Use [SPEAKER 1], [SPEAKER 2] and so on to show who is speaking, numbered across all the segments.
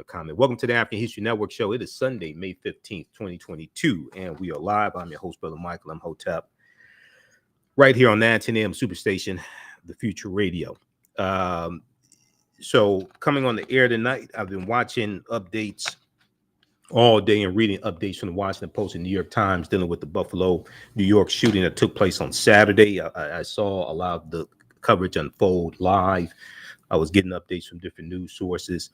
[SPEAKER 1] comment. Welcome to the African History Network show. It is Sunday, May 15th, 2022, and we are live. I'm your host, Brother Michael M. Hotep, right here on 910 AM Superstation, the Future Radio. So coming on the air tonight, I've been watching updates all day and reading updates from the Washington Post and New York Times dealing with the Buffalo, New York shooting that took place on Saturday. I saw a lot of the coverage unfold live. I was getting updates from different news sources.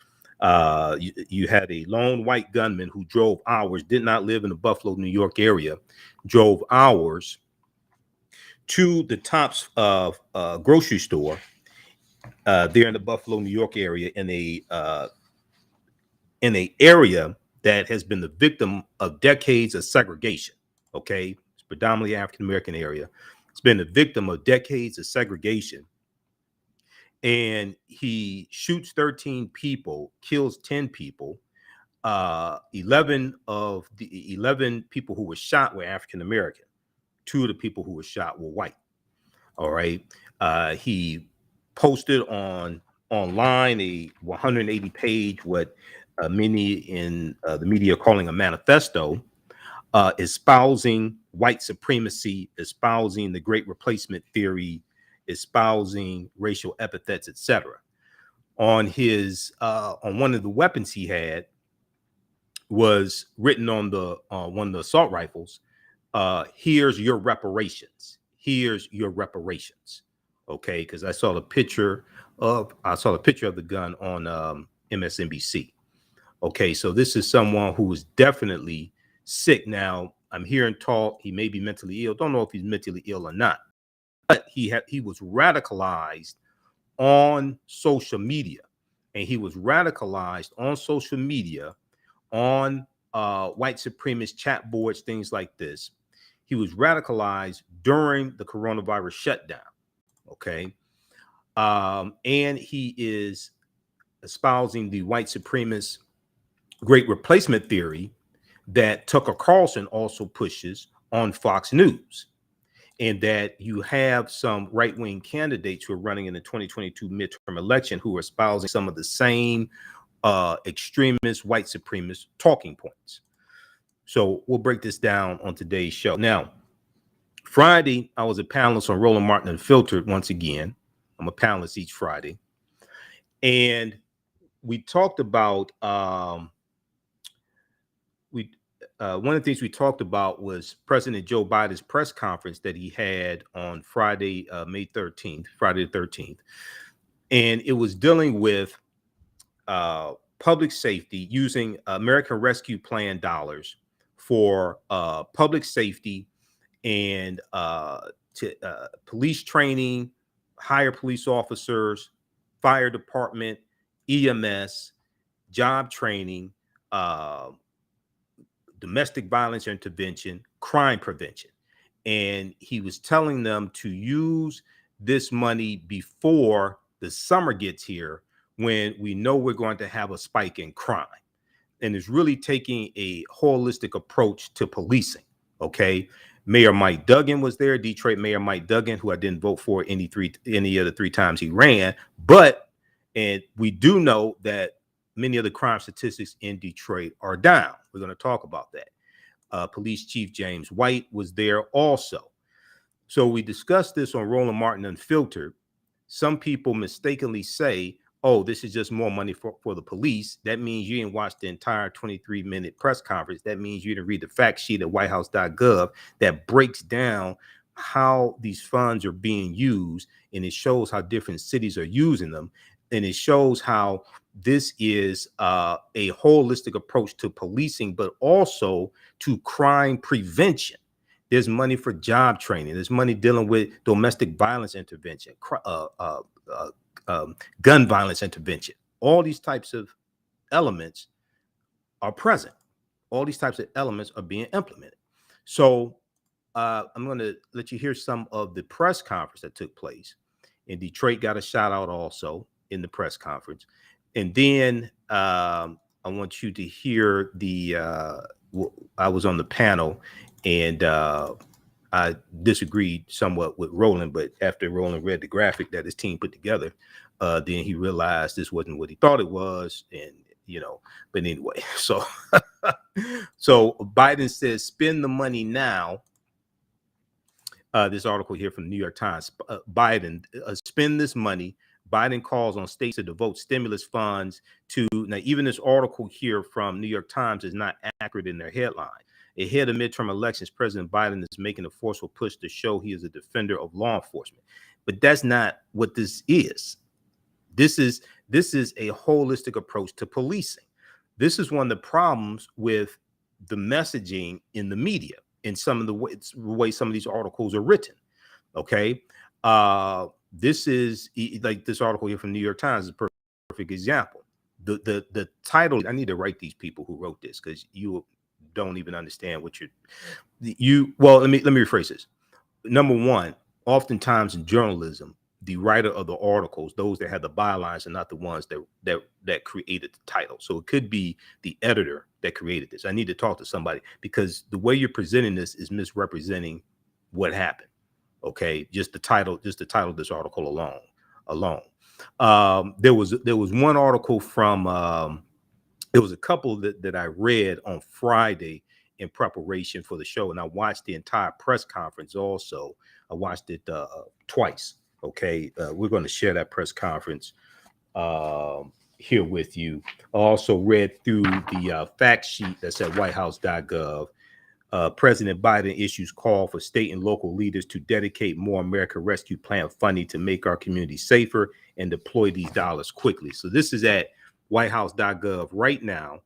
[SPEAKER 1] You had a lone white gunman who drove hours, did not live in the Buffalo, New York area, drove hours to the Tops grocery store there in the Buffalo, New York area, in a area that has been the victim of decades of segregation. Okay, it's predominantly African American area. It's been the victim of decades of segregation. And he shoots 13 people, kills 10 people. 11 of the 11 people who were shot were African American. 2 of the people who were shot were white. All right. He posted online a 180-page, what many in the media are calling a manifesto, espousing white supremacy, espousing the Great Replacement theory, espousing racial epithets, etc. On his on one of the weapons he had was written on the one of the assault rifles, here's your reparations. Here's your reparations. Okay, because I saw the picture of the gun on MSNBC. Okay, so this is someone who is definitely sick. Now, I'm hearing talk he may be mentally ill. Don't know if he's mentally ill or not. But he was radicalized on social media, and he was radicalized on social media, on white supremacist chat boards, things like this. He was radicalized during the coronavirus shutdown. Okay, and he is espousing the white supremacist Great Replacement theory that Tucker Carlson also pushes on Fox News. And that you have some right-wing candidates who are running in the 2022 midterm election who are espousing some of the same extremist, white supremacist talking points. So we'll break this down on today's show. Now, Friday, I was a panelist on Roland Martin Unfiltered once again. I'm a panelist each Friday. And we talked about one of the things we talked about was President Joe Biden's press conference that he had on Friday, May 13th, Friday the 13th. And it was dealing with public safety, using American Rescue Plan dollars for public safety and police training, hire police officers, fire department, EMS, job training, domestic violence intervention, crime prevention. And he was telling them to use this money before the summer gets here, when we know we're going to have a spike in crime. And it's really taking a holistic approach to policing. Okay. Mayor Mike Duggan was there, Detroit Mayor Mike Duggan, who I didn't vote for any of the 3 times he ran. And we do know that many of the crime statistics in Detroit are down. We're going to talk about that. Police Chief James White was there also. So we discussed this on Roland Martin Unfiltered. Some people mistakenly say, oh, this is just more money for the police. That means you didn't watch the entire 23-minute press conference. That means you didn't read the fact sheet at whitehouse.gov that breaks down how these funds are being used, and it shows how different cities are using them. And it shows how this is a holistic approach to policing, but also to crime prevention. There's money for job training. There's money dealing with domestic violence intervention, gun violence intervention. All these types of elements are present. All these types of elements are being implemented. So I'm going to let you hear some of the press conference that took place. And Detroit got a shout out also in the press conference. And then I want you to hear I was on the panel, and I disagreed somewhat with Roland, but after Roland read the graphic that his team put together, then he realized this wasn't what he thought it was. And, but anyway, so so Biden says spend the money now. This article here from the New York Times, Biden spend this money. Biden calls on states to devote stimulus funds to, now even this article here from New York Times is not accurate in their headline. Ahead of midterm elections, President Biden is making a forceful push to show he is a defender of law enforcement. But that's not what this is. This is a holistic approach to policing. This is one of the problems with the messaging in the media and some of the way some of these articles are written. Okay. This is like this article here from New York Times is a perfect example. The title, I need to write these people who wrote this because you don't even understand what well, let me rephrase this. Number one, oftentimes in journalism, the writer of the articles, those that have the bylines, are not the ones that created the title. So it could be the editor that created this. I need to talk to somebody because the way you're presenting this is misrepresenting what happened. Okay, just the title of this article alone. There was one article from there was a couple that I read on Friday in preparation for the show, and I watched the entire press conference. Also, I watched it twice. Okay, we're going to share that press conference here with you. I also read through the fact sheet that's at whitehouse.gov. President Biden issues call for state and local leaders to dedicate more American Rescue Plan funding to make our community safer and deploy these dollars quickly. So this is at whitehouse.gov right now.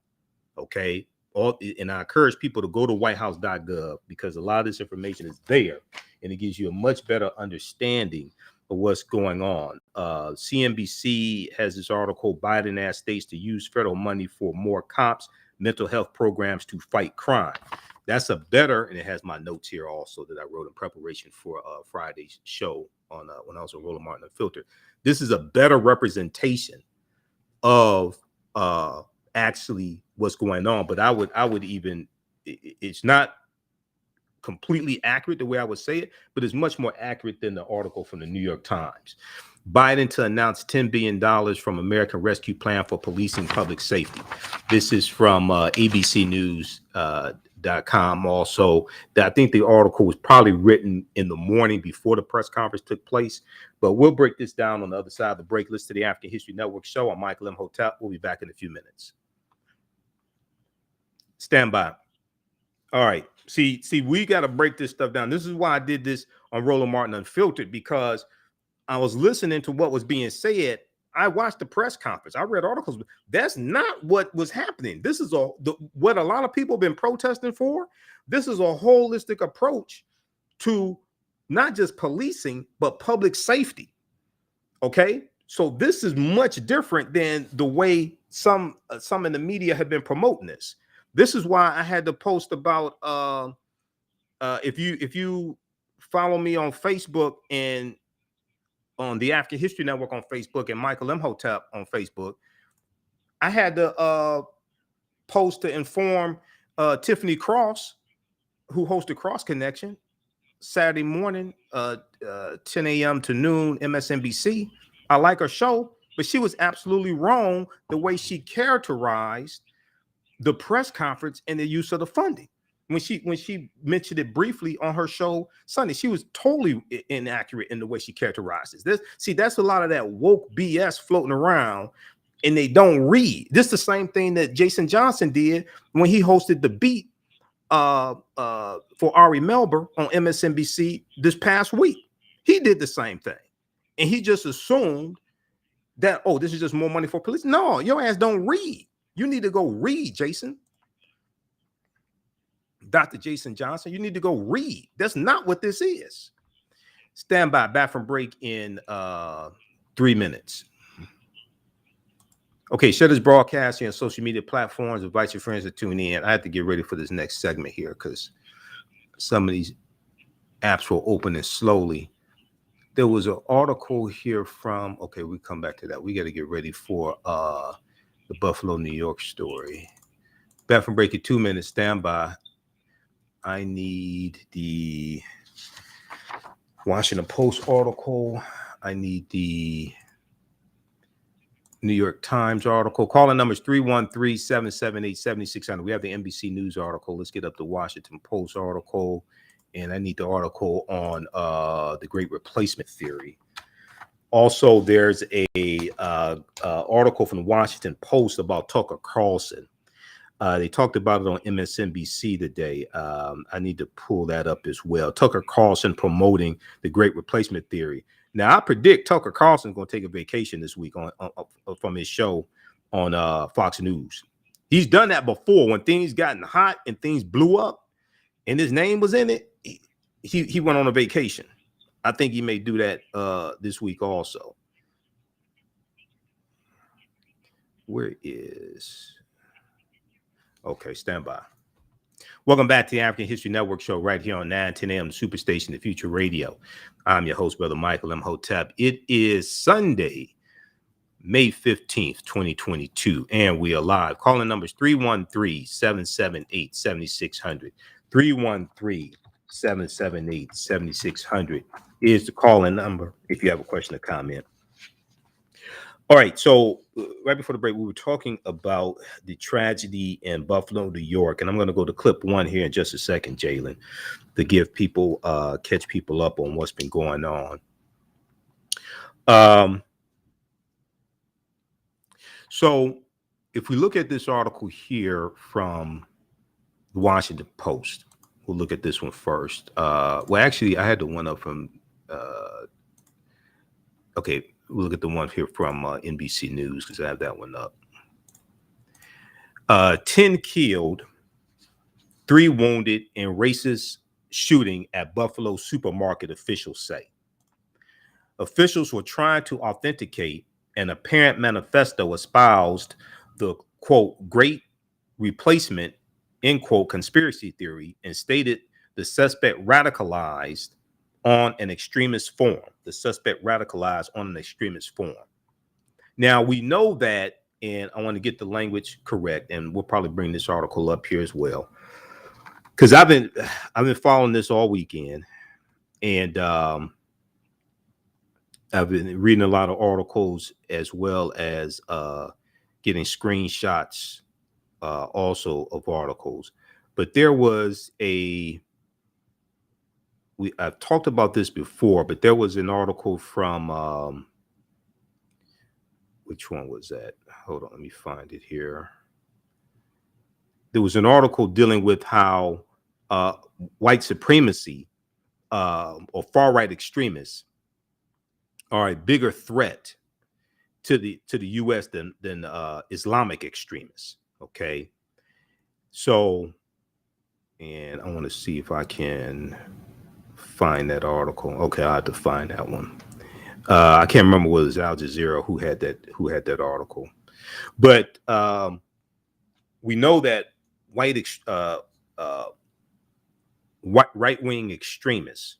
[SPEAKER 1] Okay. And I encourage people to go to whitehouse.gov because a lot of this information is there and it gives you a much better understanding of what's going on. CNBC has this article, Biden asks states to use federal money for more cops, mental health programs to fight crime. That's a better, and it has my notes here also that I wrote in preparation for Friday's show on when I was on Roland Martin Unfiltered. This is a better representation of actually what's going on. But I would even, it's not completely accurate the way I would say it, but it's much more accurate than the article from the New York Times. Biden to announce $10 billion from American Rescue Plan for policing public safety. This is from abcnews.com also. I think the article was probably written in the morning before the press conference took place, but we'll break this down on the other side of the break. Listen to the African History Network show. I'm Michael M. Hotep. We'll be back in a few minutes. Stand by. All right. See, we got to break this stuff down. This is why I did this on Roland Martin Unfiltered, because I was listening to what was being said. I watched the press conference. I read articles. That's not what was happening. This is what a lot of people have been protesting for. This is a holistic approach to not just policing, but public safety. Okay. So this is much different than the way some in the media have been promoting this. This is why I had to post about if you follow me on Facebook and on the African History Network on Facebook and Michael M. Hotep on Facebook, I had to post to inform Tiffany Cross, who hosted Cross Connection Saturday morning, 10 a.m. to noon, MSNBC. I like her show, but she was absolutely wrong the way she characterized the press conference and the use of the funding. When she mentioned it briefly on her show Sunday, she was totally inaccurate in the way she characterizes this. See, that's a lot of that woke BS floating around, and they don't read. This is the same thing that Jason Johnson did when he hosted The Beat for Ari Melber on MSNBC this past week. He did the same thing, and he just assumed that, oh, this is just more money for police. No, your ass don't read. You need to go read, Jason. Dr. Jason Johnson, you need to go read. That's not what this is. Stand by. Back from break in 3 minutes. Okay, share this broadcast on social media platforms. Invite your friends to tune in. I have to get ready for this next segment here because some of these apps will open it slowly. There was an article here from, okay, we come back to that. We got to get ready for the Buffalo, New York story. Back from break in 2 minutes. Stand by. I need the Washington Post article. I need New York Times article. Calling numbers 313-778-7600. We have the NBC News article. Let's get up the Washington Post article. And I need the article on the Great Replacement Theory. Also, there's a article from the Washington Post about Tucker Carlson. They talked about it on MSNBC today. I need to pull that up as well. Tucker Carlson promoting the Great Replacement Theory. Now, I predict Tucker Carlson's going to take a vacation this week from his show on Fox News. He's done that before when things gotten hot and things blew up and his name was in it. He went on a vacation. I think he may do that this week also. Where is... Okay, stand by. Welcome back to the African History Network show right here on 910 a.m. Superstation, the Future Radio. I'm your host, Brother Michael Imhotep. It is Sunday, May 15th, 2022, and we are live. Calling numbers 313-778-7600. 313-778-7600 is the calling number if you have a question or comment. All right, so right before the break, we were talking about the tragedy in Buffalo, New York, and I'm going to go to clip one here in just a second, Jalen, to give people, catch people up on what's been going on. So if we look at this article here from the Washington Post, we'll look at this one first. Well, actually, I had the one up from, okay. We'll look at the one here from NBC News because I have that one up. 10 killed, 3 wounded in racist shooting at Buffalo supermarket, officials say. Officials were trying to authenticate an apparent manifesto espoused the, quote, great replacement, end quote, conspiracy theory and stated the suspect radicalized on an extremist form. The suspect radicalized on an extremist form. Now we know that, and I want to get the language correct, and we'll probably bring this article up here as well, because I've been following this all weekend, and I've been reading a lot of articles as well as getting screenshots also of articles. But there was I've talked about this before, but there was an article from which one was that? Hold on, let me find it here. There was an article dealing with how white supremacy or far-right extremists are a bigger threat to the U.S. than Islamic extremists. Okay, so, and I want to see if I can find that article. Okay, I have to find that one. I can't remember whether it was Al Jazeera who had that article, but we know that right-wing extremists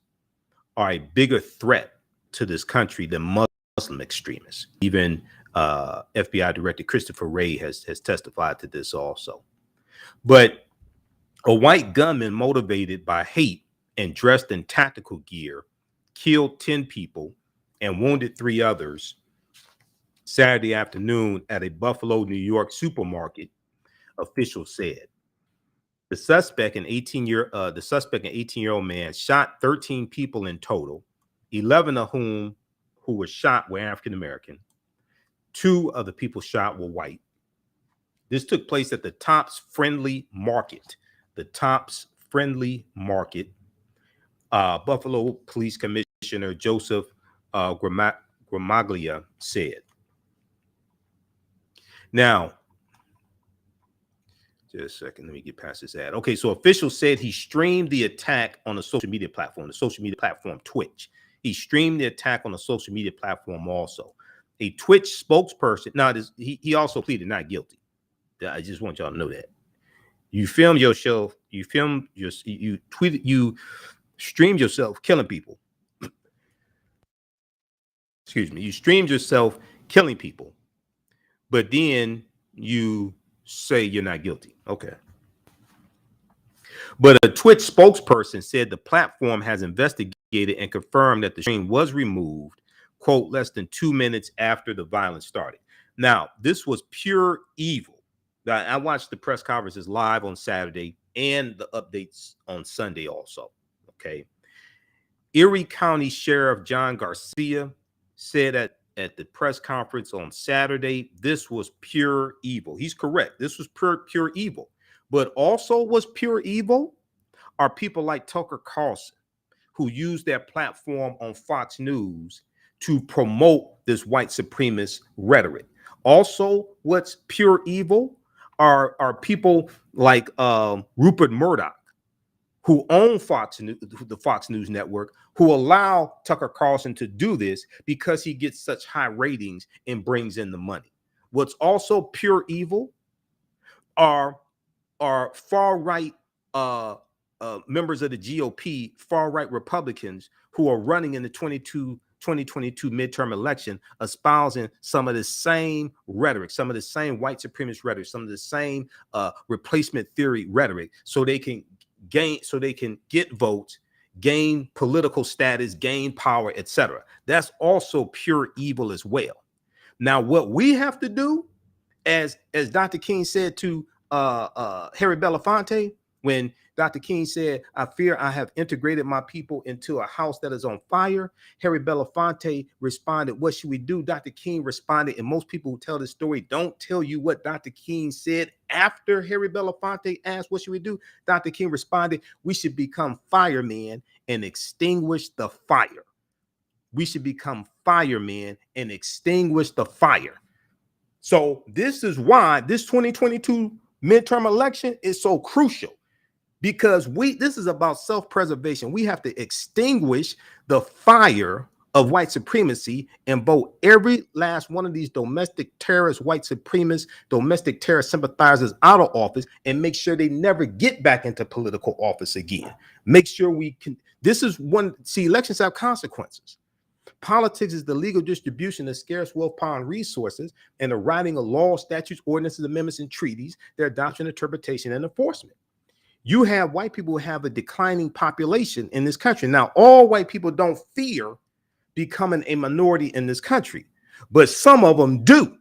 [SPEAKER 1] are a bigger threat to this country than Muslim extremists. Even FBI Director Christopher Wray has testified to this also. But a white gunman motivated by hate and dressed in tactical gear killed 10 people and wounded 3 others Saturday afternoon at a Buffalo, New York supermarket, officials said. The suspect, an 18-year-old man, shot 13 people in total, 11 of whom who were shot were African American. 2 of the people shot were white. This took place at the Tops Friendly Market. The Tops Friendly Market. Buffalo Police Commissioner Joseph Gramaglia said. Now, just a second, let me get past this ad. Okay, so officials said he streamed the attack on a social media platform, Twitch. He streamed the attack on a social media platform also. A Twitch spokesperson, now he also pleaded not guilty. I just want y'all to know that. You filmed yourself, you tweeted, you streamed yourself killing people. Excuse me, you streamed yourself killing people, but then you say you're not guilty. Okay. But a Twitch spokesperson said the platform has investigated and confirmed that the stream was removed, quote, less than 2 minutes after the violence started. Now, this was pure evil. I watched the press conferences live on Saturday and the updates on Sunday also. Okay. Erie County Sheriff John Garcia said at the press conference on Saturday, this was pure evil. He's correct. This was pure evil. But also was pure evil are people like Tucker Carlson, who used their platform on Fox News to promote this white supremacist rhetoric. Also, what's pure evil are people like Rupert Murdoch, who own Fox News, the Fox News network, who allow Tucker Carlson to do this because he gets such high ratings and brings in the money. What's also pure evil are far right members of the GOP, far right Republicans who are running in the 2022 midterm election, espousing some of the same rhetoric, some of the same white supremacist rhetoric, some of the same replacement theory rhetoric, so they can get votes, gain political status, gain power, etc. That's also pure evil as well. Now, what we have to do, as Dr. King said to Harry Belafonte, when Dr. King said, "I fear I have integrated my people into a house that is on fire," Harry Belafonte responded, "What should we do?" Dr. King responded, and most people who tell this story don't tell you what Dr. King said after Harry Belafonte asked, "What should we do?" Dr. King responded, "We should become firemen and extinguish the fire. We should become firemen and extinguish the fire." So this is why this 2022 midterm election is so crucial. Because this is about self-preservation. We have to extinguish the fire of white supremacy and vote every last one of these domestic terrorist, white supremacists, domestic terrorist sympathizers out of office and make sure they never get back into political office again. Make sure we can. This is one. See, elections have consequences. Politics is the legal distribution of scarce wealth, power, and resources, and the writing of laws, statutes, ordinances, amendments, and treaties, their adoption, interpretation, and enforcement. You have white people who have a declining population in this country. Now, all white people don't fear becoming a minority in this country, but some of them do.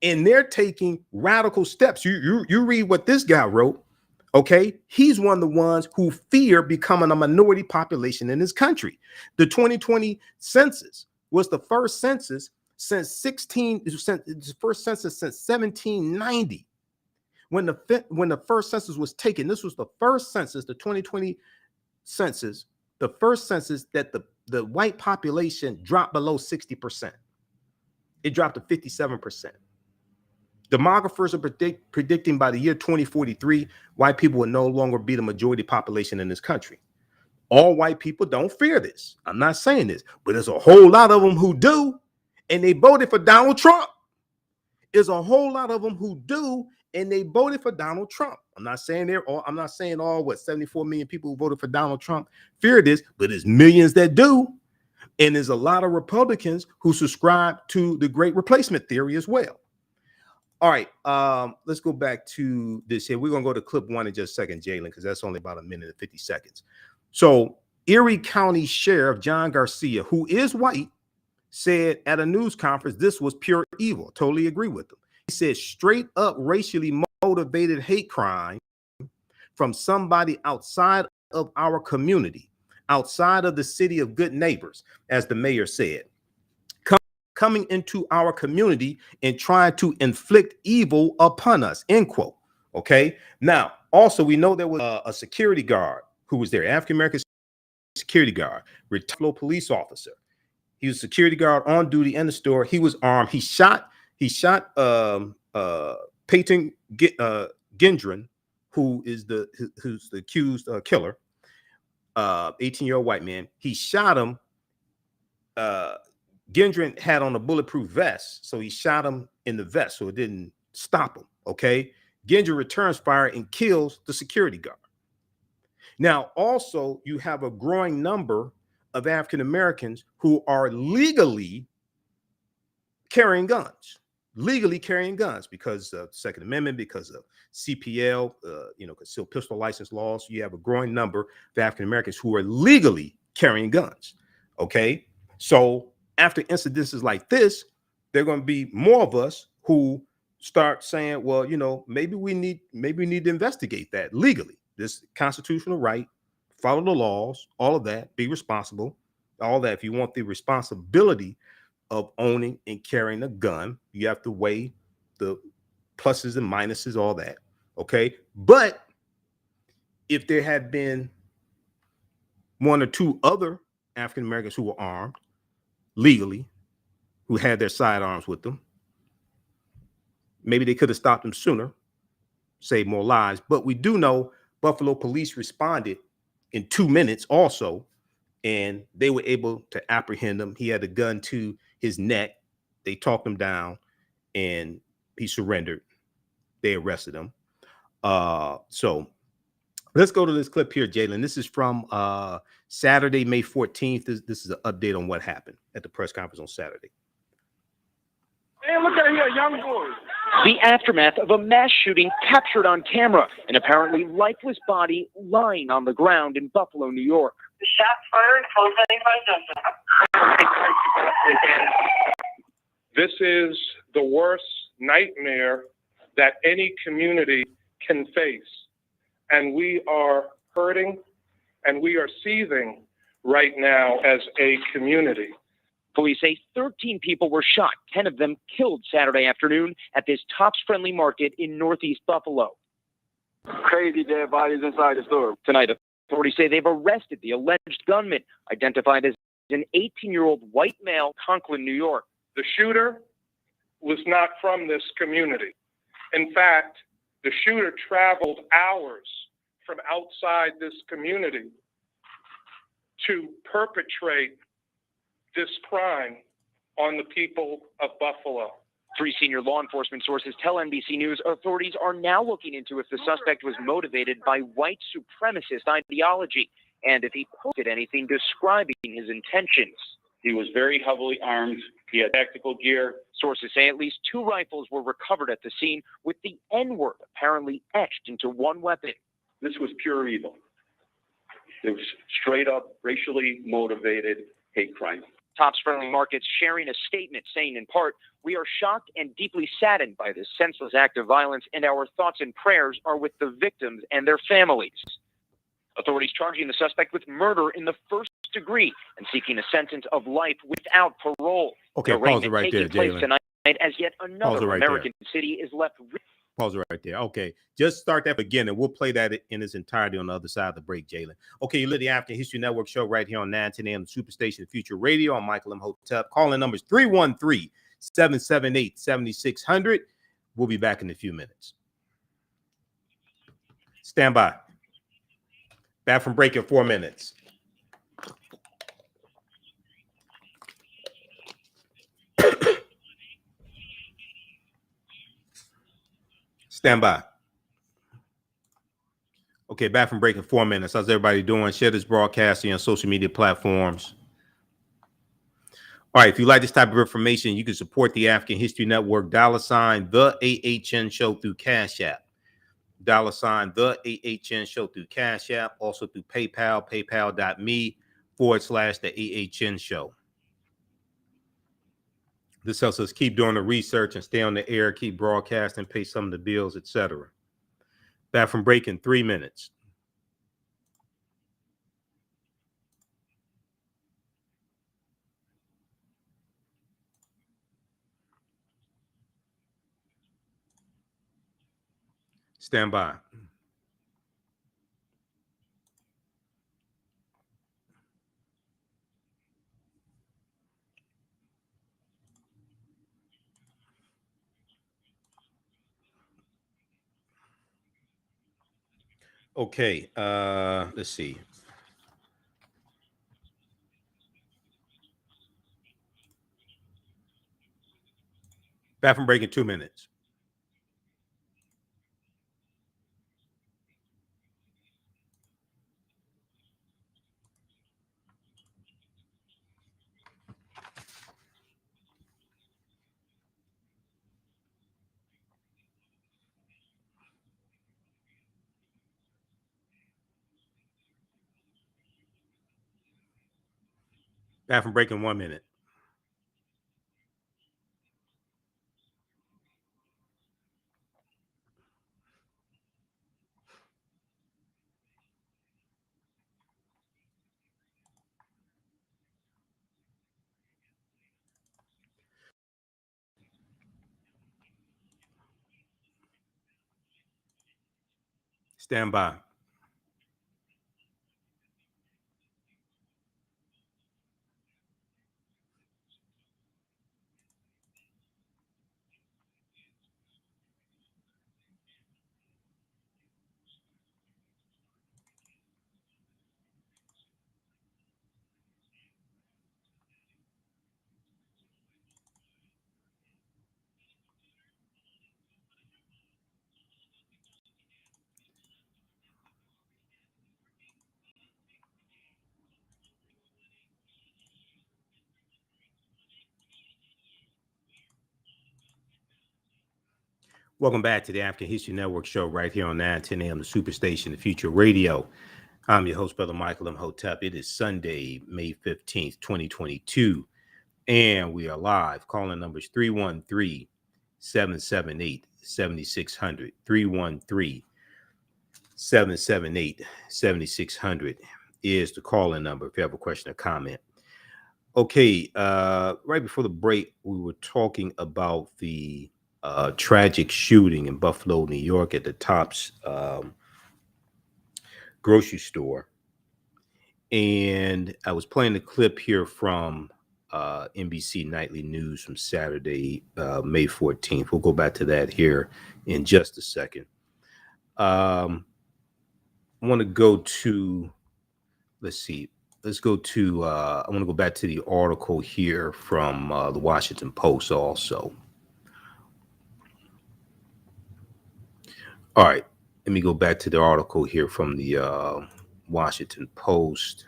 [SPEAKER 1] And they're taking radical steps. You read what this guy wrote, okay? He's one of the ones who fear becoming a minority population in this country. The 2020 census was the first census since 1790. When the first census was taken, this was the first census, the 2020 census, the first census that the white population dropped below 60%. It dropped to 57%. Demographers are predicting by the year 2043, white people will no longer be the majority population in this country. All white people don't fear this. I'm not saying this, but there's a whole lot of them who do, and they voted for Donald Trump. There's a whole lot of them who do, and they voted for Donald Trump. I'm not saying all 74 million people who voted for Donald Trump fear this, but there's millions that do. And there's a lot of Republicans who subscribe to the great replacement theory as well. All right, let's go back to this here. We're going to go to clip one in just a second, Jalen, because that's only about a minute and 50 seconds. So Erie County Sheriff John Garcia, who is white, said at a news conference, this was pure evil. Totally agree with him. He said straight up racially motivated hate crime from somebody outside of our community, outside of the city of good neighbors, as the mayor said, coming into our community and trying to inflict evil upon us, end quote. Okay. Now, also, we know there was a security guard who was there, African-American security guard, retired police officer. He was a security guard on duty in the store. He was armed. He shot Peyton Gendron, who's the accused killer, 18-year-old white man. He shot him. Gendron had on a bulletproof vest, so he shot him in the vest, so it didn't stop him. Okay, Gendron returns fire and kills the security guard. Now, also, you have a growing number of African Americans who are legally carrying guns because of Second Amendment, because of CPL, concealed pistol license laws. You have a growing number of African Americans who are legally carrying guns. Okay, so after incidences like this, there are going to be more of us who start saying, well, maybe we need to investigate that legally. This constitutional right, follow the laws, all of that, be responsible, all that. If you want the responsibility of owning and carrying a gun, you have to weigh the pluses and minuses, all that. Okay. But if there had been one or two other African Americans who were armed legally, who had their sidearms with them, maybe they could have stopped them sooner, saved more lives. But we do know Buffalo police responded in 2 minutes also, and they were able to apprehend him. He had a gun to his neck. They talked him down and he surrendered. They arrested him. So let's go to this clip here, Jalen. This is from Saturday, May 14th. This is an update on what happened at the press conference on Saturday.
[SPEAKER 2] Hey, look at here, young boys.
[SPEAKER 3] The aftermath of a mass shooting captured on camera, an apparently lifeless body lying on the ground in Buffalo, New York.
[SPEAKER 4] The shots fired,
[SPEAKER 2] This is the worst nightmare that any community can face. And we are hurting and we are seething right now as a community.
[SPEAKER 3] Police say 13 people were shot, 10 of them killed Saturday afternoon at this Tops Friendly Market in Northeast Buffalo.
[SPEAKER 5] Crazy dead bodies inside the store.
[SPEAKER 3] Tonight, authorities say they've arrested the alleged gunman, identified as an 18-year-old white male, Conklin, New York.
[SPEAKER 2] The shooter was not from this community. In fact, the shooter traveled hours from outside this community to perpetrate this crime on the people of Buffalo.
[SPEAKER 3] 3 senior law enforcement sources tell NBC News authorities are now looking into if the suspect was motivated by white supremacist ideology and if he posted anything describing his intentions.
[SPEAKER 6] He was very heavily armed. He had tactical gear.
[SPEAKER 3] Sources say at least 2 rifles were recovered at the scene, with the N-word apparently etched into one weapon.
[SPEAKER 6] This was pure evil. It was straight up racially motivated hate crime.
[SPEAKER 3] Tops Friendly Markets sharing a statement saying, in part, "We are shocked and deeply saddened by this senseless act of violence, and our thoughts and prayers are with the victims and their families." Authorities charging the suspect with murder in the first degree and seeking a sentence of life without parole.
[SPEAKER 1] Okay, pause it right there, Jalen.
[SPEAKER 3] Tonight, as yet another American city is left.
[SPEAKER 1] Pause it right there. Okay, just start that again, and we'll play that in its entirety on the other side of the break, Jalen. Okay, you live the African History Network show right here on 910 AM, the Superstation Future Radio. I'm Michael M. Hotep. Calling numbers 313-778-7600. We'll be back in a few minutes. Stand by. Back from break in 4 minutes. Stand by. Okay, back from break in 4 minutes. How's everybody doing? Share this broadcasting on social media platforms. All right, if you like this type of information, you can support the African History Network, $ the AHN show through Cash App. $ the AHN show through Cash App, also through PayPal, paypal.me/the AHN show. This helps us keep doing the research and stay on the air, keep broadcasting, pay some of the bills, etc. Back from break in 3 minutes. Stand by. Okay, let's see. Back from break in 2 minutes. Back from break in 1 minute. Stand by. Welcome back to the African History Network show right here on 910 AM, the Superstation, the Future Radio. I'm your host, Brother Michael Imhotep. It is Sunday, May 15th, 2022, and we are live. Calling numbers 313-778-7600, 313-778-7600 is the calling number if you have a question or comment. Okay, right before the break, we were talking about the tragic shooting in Buffalo, New York at the Tops grocery store. And I was playing the clip here from NBC Nightly News from Saturday, May 14th. We'll go back to that here in just a second. I want to go to, let's see. Let's go to, I want to go back to the article here from the Washington Post also. All right, let me go back to the article here from the Washington Post.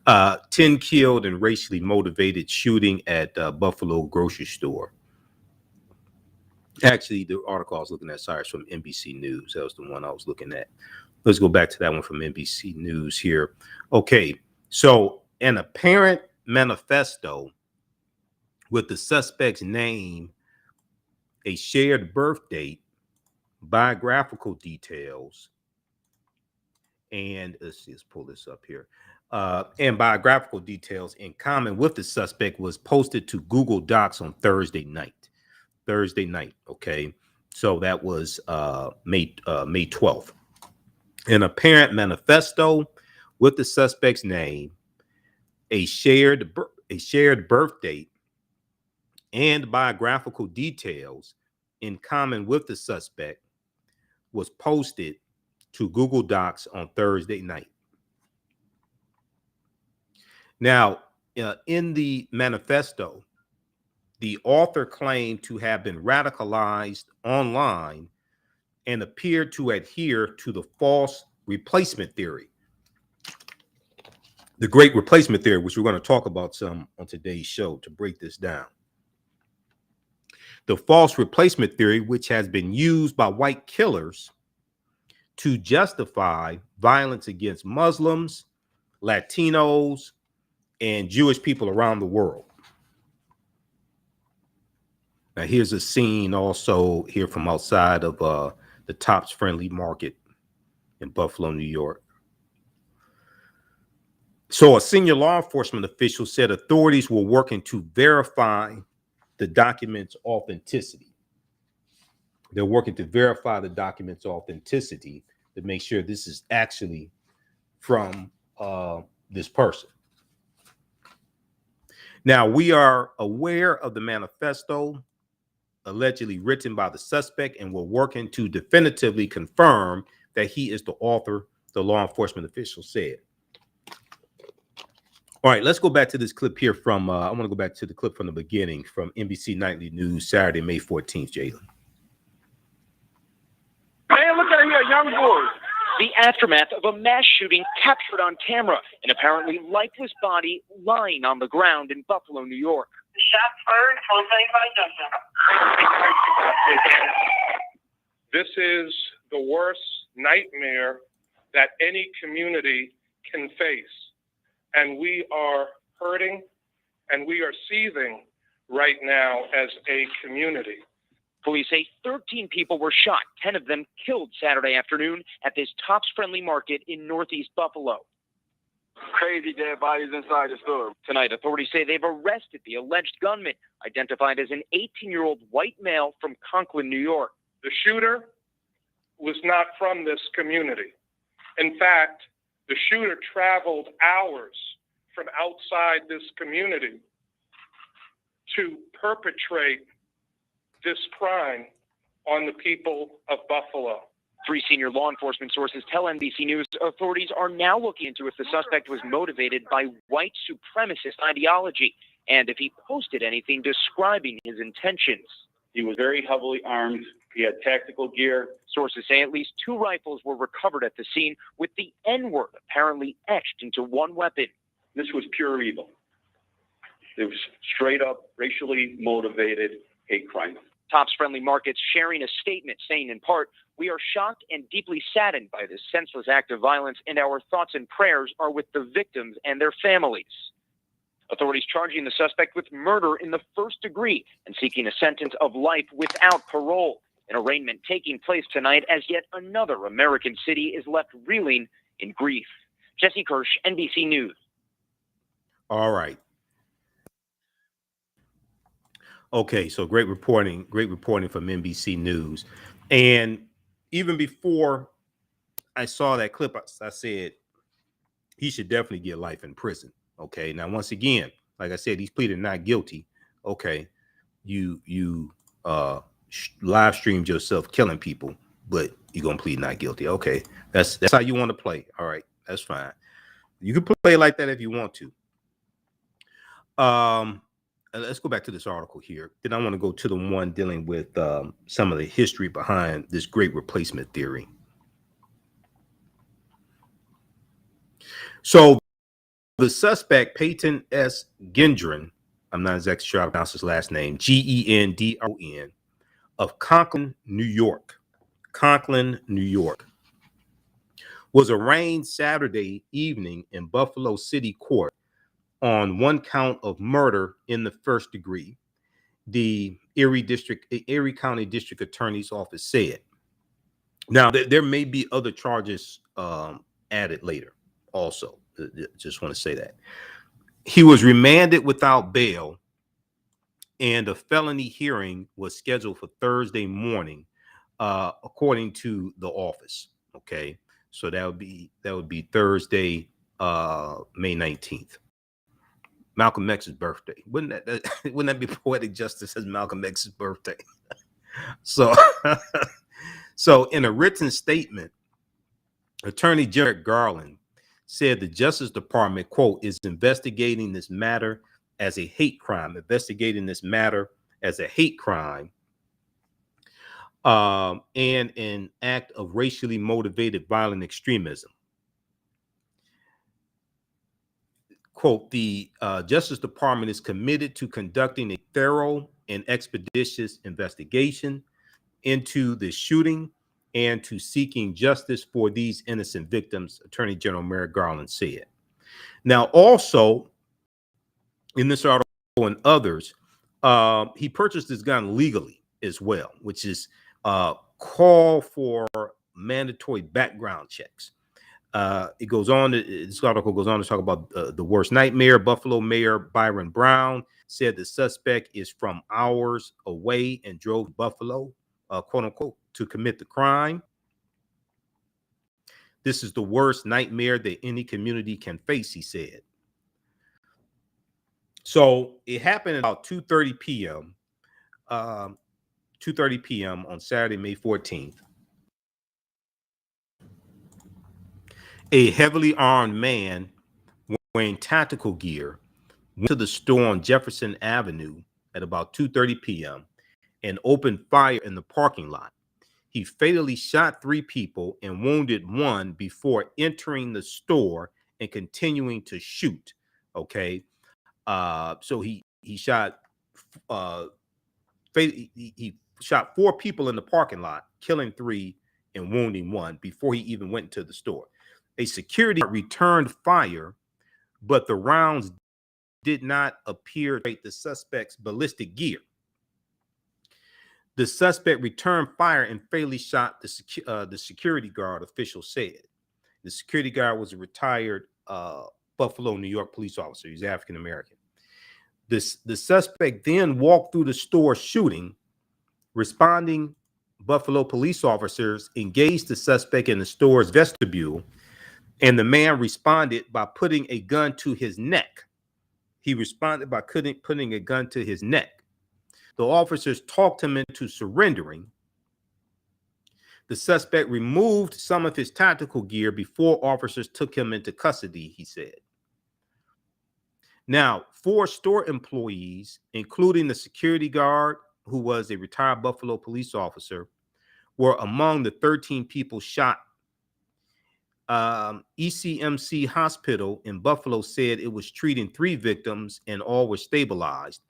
[SPEAKER 1] 10 killed in racially motivated shooting at Buffalo grocery store. Actually, the article I was looking at, sorry, is from NBC News. That was the one I was looking at. Let's go back to that one from NBC News here. Okay, so an apparent manifesto with the suspect's name, a shared birth date, biographical details, and let's pull this up here, and biographical details in common with the suspect was posted to Google Docs on Thursday night. Okay, so that was May 12th. An apparent manifesto with the suspect's name, a shared birth date, and biographical details in common with the suspect was posted to Google Docs on Thursday night. Now, in the manifesto, the author claimed to have been radicalized online and appeared to adhere to the false replacement theory, the great replacement theory, which we're going to talk about some on today's show to break this down. The false replacement theory, which has been used by white killers to justify violence against Muslims, Latinos, and Jewish people around the world. Now, here's a scene also here from outside of the Tops Friendly Market in Buffalo, New York. So a senior law enforcement official said authorities were working to verify the document's authenticity. They're working to verify the document's authenticity to make sure this is actually from this person. Now, we are aware of the manifesto allegedly written by the suspect, and we're working to definitively confirm that he is the author, the law enforcement official said. All right, let's go back to this clip here from, I want to go back to the clip from the beginning from NBC Nightly News, Saturday, May 14th, Jalen.
[SPEAKER 5] Man, look at here, young boys.
[SPEAKER 3] The aftermath of a mass shooting captured on camera, an apparently lifeless body lying on the ground in Buffalo, New York.
[SPEAKER 4] Shots fired. Close anybody.
[SPEAKER 2] This is the worst nightmare that any community can face. And we are hurting and we are seething right now as a community.
[SPEAKER 3] Police say 13 people were shot, 10 of them killed Saturday afternoon at this Tops Friendly Market in Northeast Buffalo.
[SPEAKER 5] Crazy dead bodies inside the store.
[SPEAKER 3] Tonight, authorities say they've arrested the alleged gunman, identified as an 18-year-old white male from Conklin, New York.
[SPEAKER 2] The shooter was not from this community. In fact, the shooter traveled hours from outside this community to perpetrate this crime on the people of Buffalo.
[SPEAKER 3] 3 senior law enforcement sources tell NBC News authorities are now looking into if the suspect was motivated by white supremacist ideology and if he posted anything describing his intentions.
[SPEAKER 6] He was very heavily armed. He had tactical gear.
[SPEAKER 3] Sources say at least 2 rifles were recovered at the scene, with the N-word apparently etched into one weapon.
[SPEAKER 6] This was pure evil. It was straight up racially motivated hate crime.
[SPEAKER 3] Tops Friendly Markets sharing a statement saying, in part, "We are shocked and deeply saddened by this senseless act of violence, and our thoughts and prayers are with the victims and their families." Authorities charging the suspect with murder in the first degree and seeking a sentence of life without parole. An arraignment taking place tonight as yet another American city is left reeling in grief. Jesse Kirsch, NBC News.
[SPEAKER 1] All right. Okay, so great reporting from NBC News. And even before I saw that clip, I said he should definitely get life in prison. Okay, now once again, like I said, he's pleaded not guilty. Okay, you live streamed yourself killing people, but you're gonna plead not guilty. Okay, that's how you want to play. All right, that's fine. You can play like that if you want to. Let's go back to this article here. Then I want to go to the one dealing with some of the history behind this great replacement theory. So the suspect, Peyton S. Gendron, I'm not exactly sure how to pronounce his last name, Gendron, of Conklin, New York, was arraigned Saturday evening in Buffalo City Court on one count of murder in the first degree, the Erie County District Attorney's Office said. Now, there may be other charges added later also. Just want to say that. He was remanded without bail, and a felony hearing was scheduled for Thursday morning, according to the office. Okay, so that would be Thursday, May 19th. Malcolm X's birthday. Wouldn't that be poetic justice as Malcolm X's birthday? So in a written statement, Attorney Jared Garland said the Justice Department, quote, is investigating this matter as a hate crime, and an act of racially motivated violent extremism. Quote, the Justice Department is committed to conducting a thorough and expeditious investigation into the shooting and to seeking justice for these innocent victims, Attorney General Merrick Garland said. Now, also in this article and others, he purchased this gun legally as well, which is call for mandatory background checks. It goes on. This article goes on to talk about the worst nightmare. Buffalo Mayor Byron Brown said the suspect is from hours away and drove to Buffalo, quote unquote, to commit the crime. This is the worst nightmare that any community can face, he said. So it happened at about 2:30 p.m. 2:30 p.m. on Saturday, May 14th. A heavily armed man wearing tactical gear went to the store on Jefferson Avenue at about 2:30 p.m. and opened fire in the parking lot. He fatally shot 3 people and wounded 1 before entering the store and continuing to shoot. Okay, so he shot he shot 4 people in the parking lot, killing 3 and wounding 1 before he even went into the store. A security guard returned fire, but the rounds did not appear to break the suspect's ballistic gear. The suspect returned fire and fatally shot the security guard, officials said. The security guard was a retired Buffalo, New York police officer. He's African American. The suspect then walked through the store shooting, responding Buffalo police officers engaged the suspect in the store's vestibule, and the man responded by putting a gun to his neck. He responded by putting a gun to his neck. The officers talked him into surrendering. The suspect removed some of his tactical gear before officers took him into custody, he said. Now, 4 store employees, including the security guard, who was a retired Buffalo police officer, were among the 13 people shot. ECMC Hospital in Buffalo said it was treating 3 victims and all were stabilized.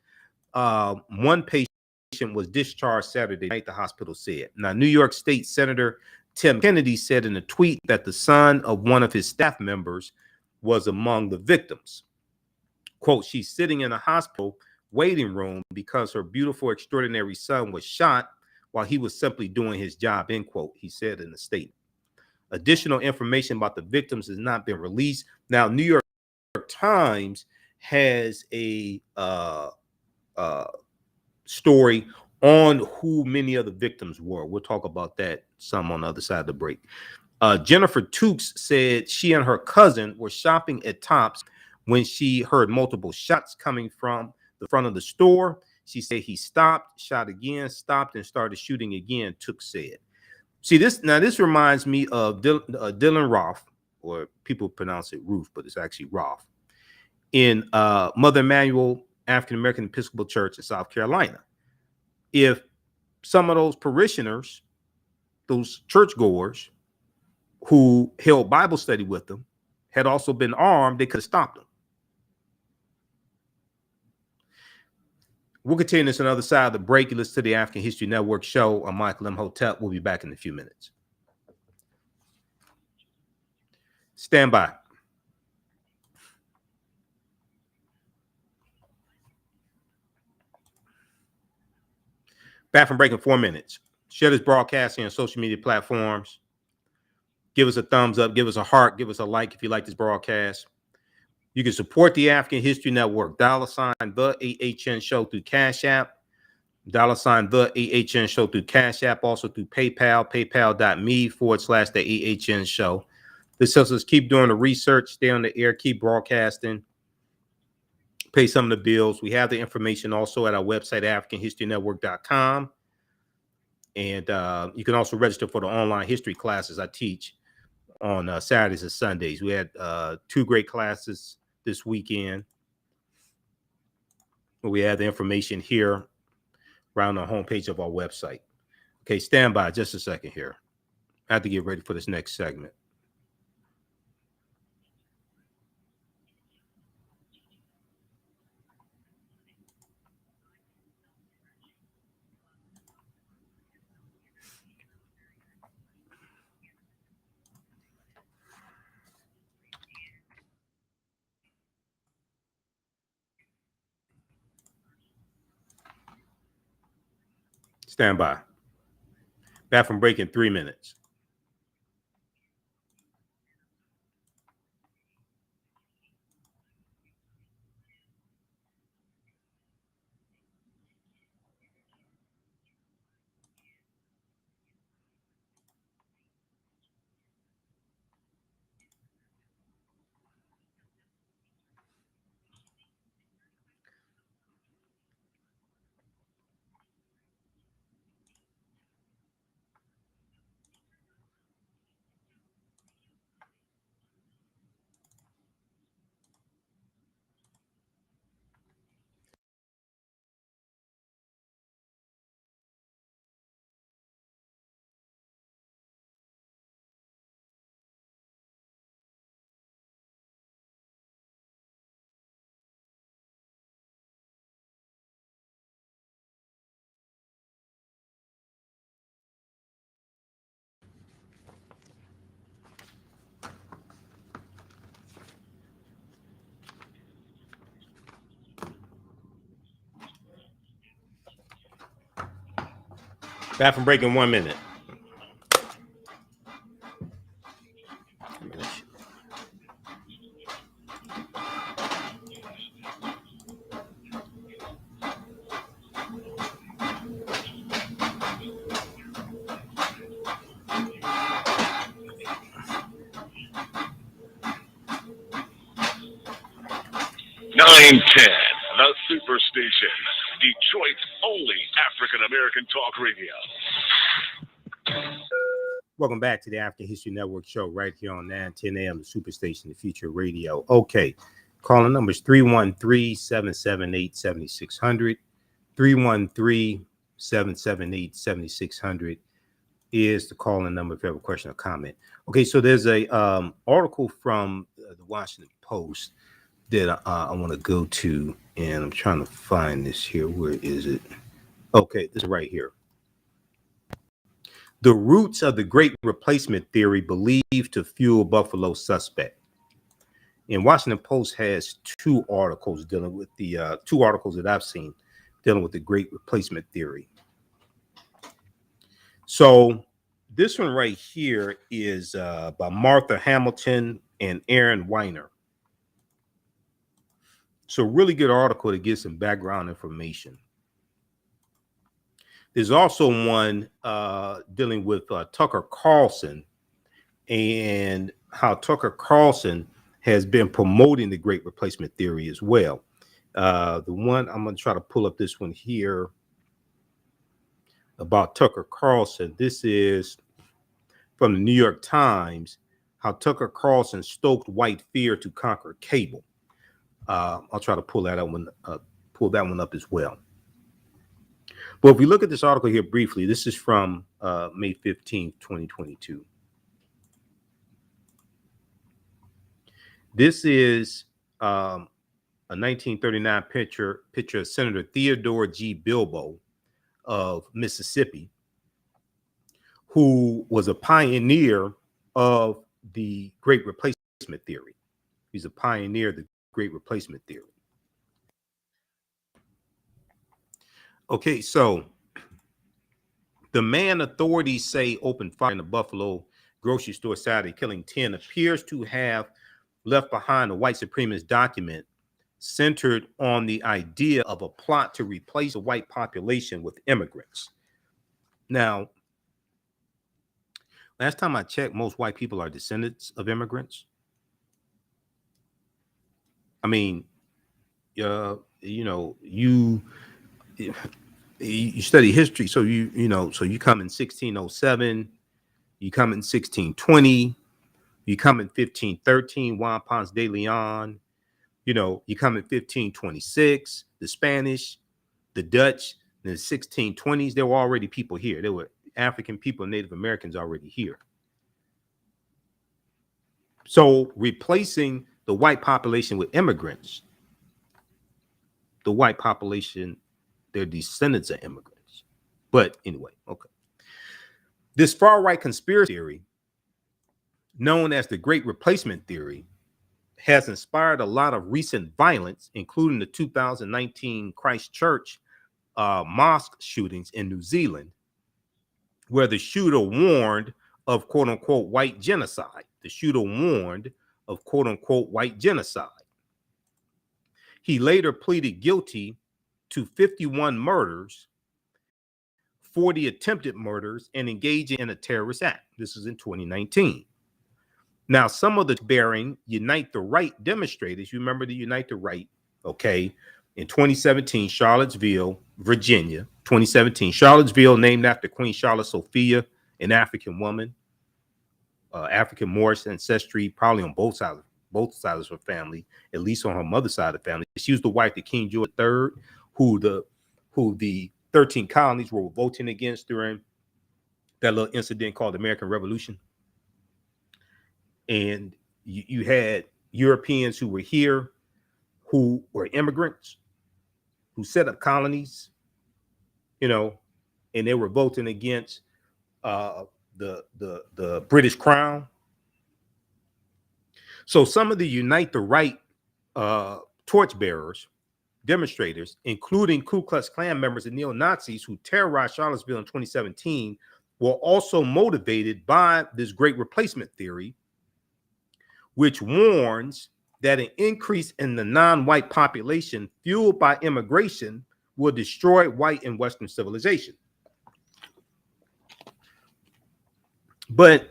[SPEAKER 1] One patient was discharged Saturday night, the hospital said. Now, New York State Senator Tim Kennedy said in a tweet that the son of one of his staff members was among the victims. Quote, she's sitting in a hospital waiting room because her beautiful, extraordinary son was shot while he was simply doing his job, end quote, he said in the statement. Additional information about the victims has not been released. Now, New York Times has a story on who many of the victims were. We'll talk about that some on the other side of the break. Jennifer Tukes said she and her cousin were shopping at Tops when she heard multiple shots coming from the front of the store. She said he stopped, shot again, stopped, and started shooting again, Tukes said. See, this reminds me of Dylan Roth, or people pronounce it Ruth, but it's actually Roth, in Mother Emanuel African American Episcopal Church in South Carolina. If some of those parishioners, those churchgoers who held Bible study with them, had also been armed, they could have stopped them. We'll continue this on the other side of the break. You listen to the African History Network show. I'm Michael Imhotep. We'll be back in a few minutes. Stand by. Back from break in 4 minutes. Share this broadcast on social media platforms. Give us a thumbs up. Give us a heart. Give us a like if you like this broadcast. You can support the African History Network. $, the AHN show through Cash App. $, the AHN show through Cash App. Also through PayPal. PayPal.me/the AHN show. This helps us keep doing the research, stay on the air, keep broadcasting, pay some of the bills. We have the information also at our website, AfricanHistoryNetwork.com. And you can also register for the online history classes I teach on Saturdays and Sundays. We had 2 great classes this weekend. We have the information here around the homepage of our website. Okay, stand by just a second here. I have to get ready for this next segment. Stand by. Back from break in 3 minutes. Back from break in 1 minute.
[SPEAKER 7] 910, the Superstation, Detroit's only African-American talk radio.
[SPEAKER 1] Welcome back to the African History Network show right here on 910 AM, the Superstation, the Future Radio. Okay, calling numbers 313-778-7600. 313-778-7600 is the calling number if you have a question or comment. Okay, so there's a article from the Washington Post that I want to go to, and I'm trying to find this here. Where is it? Okay, this is right here. The roots of the Great Replacement theory believed to fuel Buffalo suspect. And Washington Post has two articles dealing with the two articles that I've seen dealing with the Great Replacement theory. So this one right here is by Martha Hamilton and Aaron Weiner. So really good article to get some background information. There's also one dealing with Tucker Carlson and how Tucker Carlson has been promoting the Great Replacement theory as well. The one, I'm going to try to pull up this one here about Tucker Carlson. This is from the New York Times, how Tucker Carlson stoked white fear to conquer cable. I'll try to pull that one up as well. But if we look at this article here briefly, this is from May 15th, 2022. This is a 1939 picture of Senator Theodore G. Bilbo of Mississippi, who was a pioneer of the Great Replacement theory. He's a pioneer of the Great Replacement theory. Okay, so the man authorities say opened fire in the Buffalo grocery store Saturday, killing 10, appears to have left behind a white supremacist document centered on the idea of a plot to replace the white population with immigrants. Now, last time I checked, most white people are descendants of immigrants. I mean, you study history, so you come in 1607, you come in 1620, you come in 1513, Juan Ponce de Leon, you come in 1526, the Spanish, the Dutch, in the 1620s, there were already people here. There were African people, Native Americans already here. So replacing the white population with immigrants, the white population, they're descendants of immigrants. But anyway, okay. This far-right conspiracy theory, known as the Great Replacement theory, has inspired a lot of recent violence, including the 2019 Christchurch mosque shootings in New Zealand, where the shooter warned of quote-unquote white genocide. The shooter warned of quote-unquote white genocide. He later pleaded guilty to 51 murders, 40 attempted murders, and engaging in a terrorist act. This is in 2019. Now, some of the bearing Unite the Right demonstrators, you remember the Unite the Right, okay, in 2017, Charlottesville, Virginia, 2017, Charlottesville, named after Queen Charlotte Sophia, an African woman, African Moorish ancestry, probably on both sides of her family, at least on her mother's side of the family. She was the wife of King George III, who the 13 colonies were voting against during that little incident called the American Revolution. And you had Europeans who were here, who were immigrants, who set up colonies, and they were voting against the British Crown. So some of the Unite the Right torchbearers, demonstrators, including Ku Klux Klan members and neo-Nazis who terrorized Charlottesville in 2017, were also motivated by this Great Replacement theory, which warns that an increase in the non-white population fueled by immigration will destroy white and Western civilization. But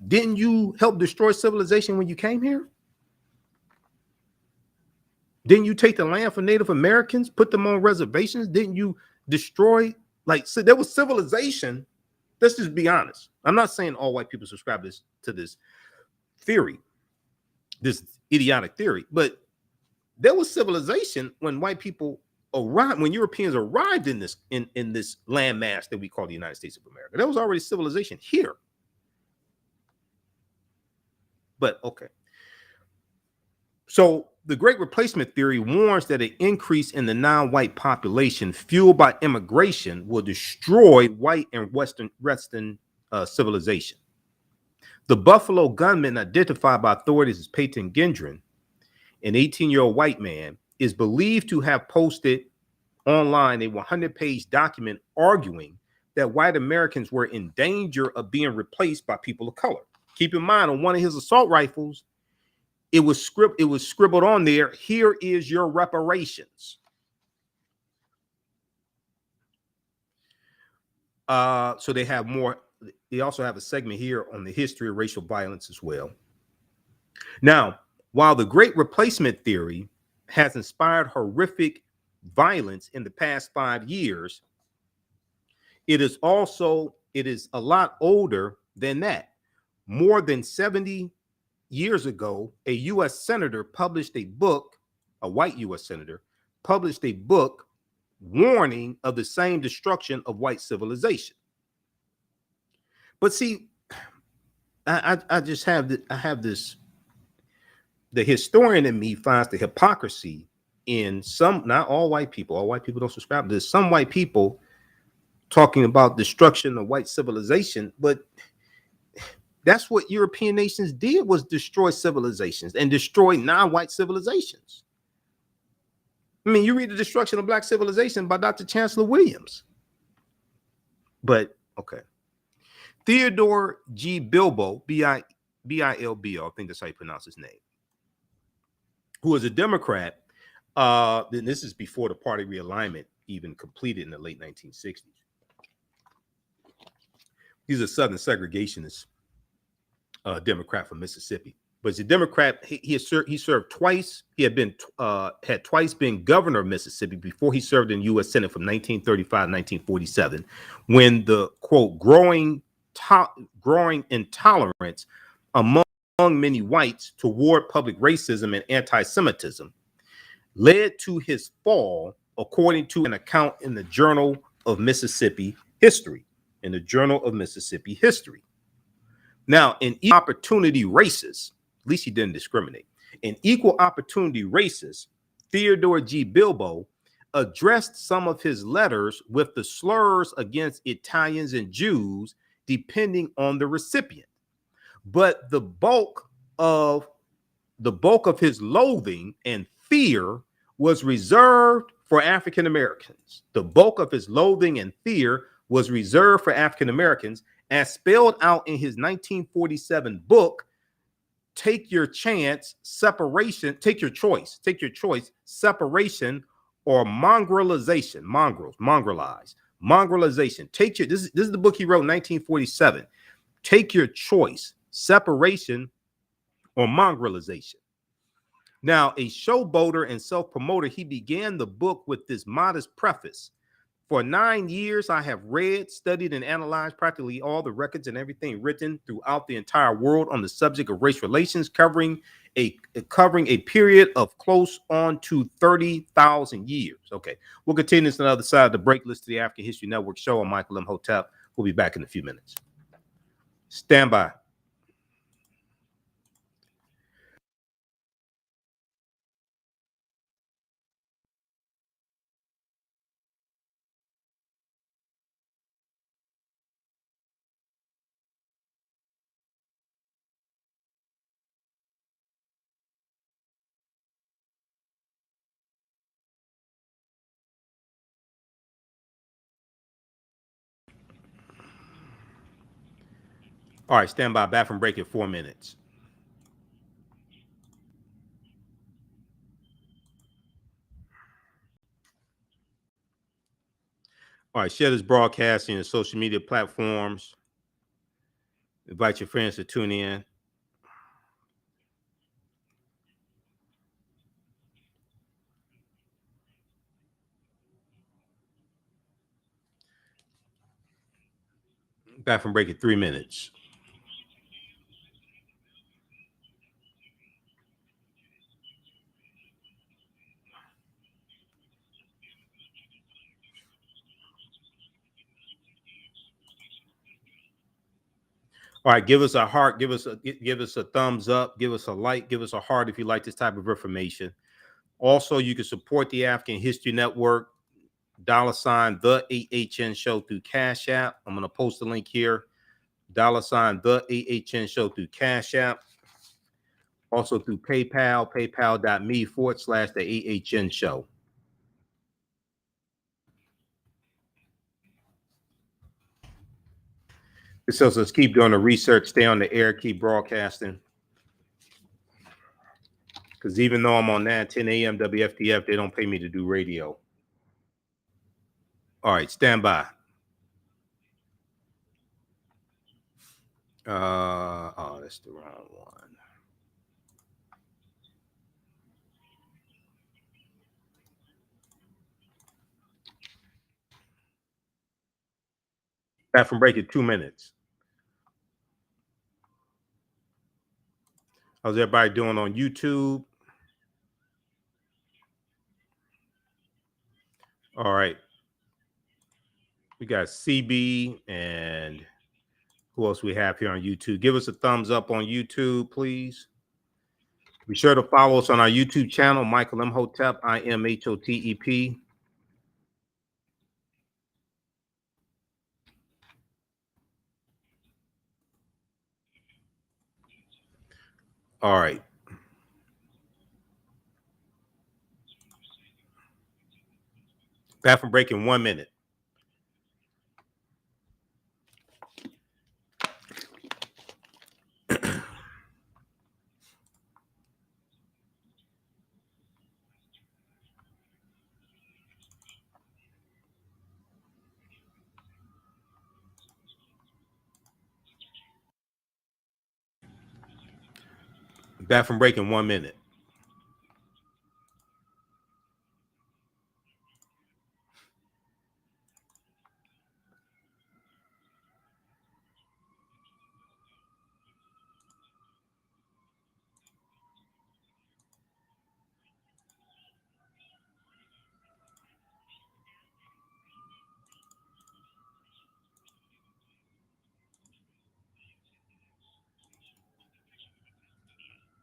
[SPEAKER 1] didn't you help destroy civilization when you came here? Didn't you take the land from Native Americans, put them on reservations? Didn't you destroy, like, so there was civilization. Let's just be honest. I'm not saying all white people subscribe to this theory, this idiotic theory, but there was civilization when white people arrived, when Europeans arrived in this landmass that we call the United States of America. There was already civilization here. But okay. So the Great Replacement Theory warns that an increase in the non-white population fueled by immigration will destroy white and Western civilization. The Buffalo gunman, identified by authorities as Peyton Gendron, an 18-year-old white man, is believed to have posted online a 100-page document arguing that white Americans were in danger of being replaced by people of color. Keep in mind, on one of his assault rifles, it was scribbled on there, "Here is your reparations." So they have more. They also have a segment here on the history of racial violence as well. Now, while the Great Replacement Theory has inspired horrific violence in the past 5 years, it is a lot older than that. More than 70 years ago, a U.S. senator published a book, a white U.S. senator published a book warning of the same destruction of white civilization. But see, I just have this. The historian in me finds the hypocrisy in some, not all white people. All white people don't subscribe. There's some white people talking about destruction of white civilization, but that's what European nations did, was destroy civilizations and destroy non-white civilizations. I mean, you read The Destruction of Black Civilization by Dr. Chancellor Williams. But okay. Theodore G. Bilbo, B-I-L-B-O, I think that's how you pronounce his name, who was a Democrat. Then this is before the party realignment even completed in the late 1960s. He's a Southern segregationist Democrat from Mississippi, but as a Democrat, he served twice. He had twice been governor of Mississippi before he served in the U.S. Senate from 1935 to 1947, when the quote growing intolerance among many whites toward public racism and anti-Semitism led to his fall, according to an account in the Journal of Mississippi History. In the Journal of Mississippi History. Now, in equal opportunity races, at least he didn't discriminate. In equal opportunity races, Theodore G. Bilbo addressed some of his letters with the slurs against Italians and Jews, depending on the recipient. But the bulk of his loathing and fear was reserved for African Americans. The bulk of his loathing and fear was reserved for African Americans, as spelled out in his 1947 book, Take Your Chance, Separation, Take Your Choice, Separation or Mongrelization, Mongrelization. This is the book he wrote in 1947. Take Your Choice, Separation or Mongrelization. Now, a showboater and self-promoter, he began the book with this modest preface. For 9 years, I have read, studied, and analyzed practically all the records and everything written throughout the entire world on the subject of race relations, covering a period of close on to 30,000 years. Okay, we'll continue this on the other side of the break. Listen to the African History Network show. I'm Michael M. Hotep. We'll be back in a few minutes. Stand by. All right, stand by. Back from break in 4 minutes. All right, share this broadcast on your social media platforms. Invite your friends to tune in. Back from break in 3 minutes. All right, give us a heart, give us a thumbs up, give us a like, give us a heart if you like this type of information. Also, you can support the African History Network, $, the AHN show through Cash App. I'm going to post the link here, $, the AHN show through Cash App. Also through PayPal, paypal.me/the AHN show. This helps us keep doing the research, stay on the air, keep broadcasting. Because even though I'm on 910 AM WFDF, they don't pay me to do radio. All right, stand by. Oh, that's the wrong one. Back from break in 2 minutes. How's everybody doing on YouTube? All right. We got CB and who else we have here on YouTube? Give us a thumbs up on YouTube, please. Be sure to follow us on our YouTube channel, Michael Imhotep, IMHOTEP. All right. Back from break in 1 minute. Back from break in 1 minute.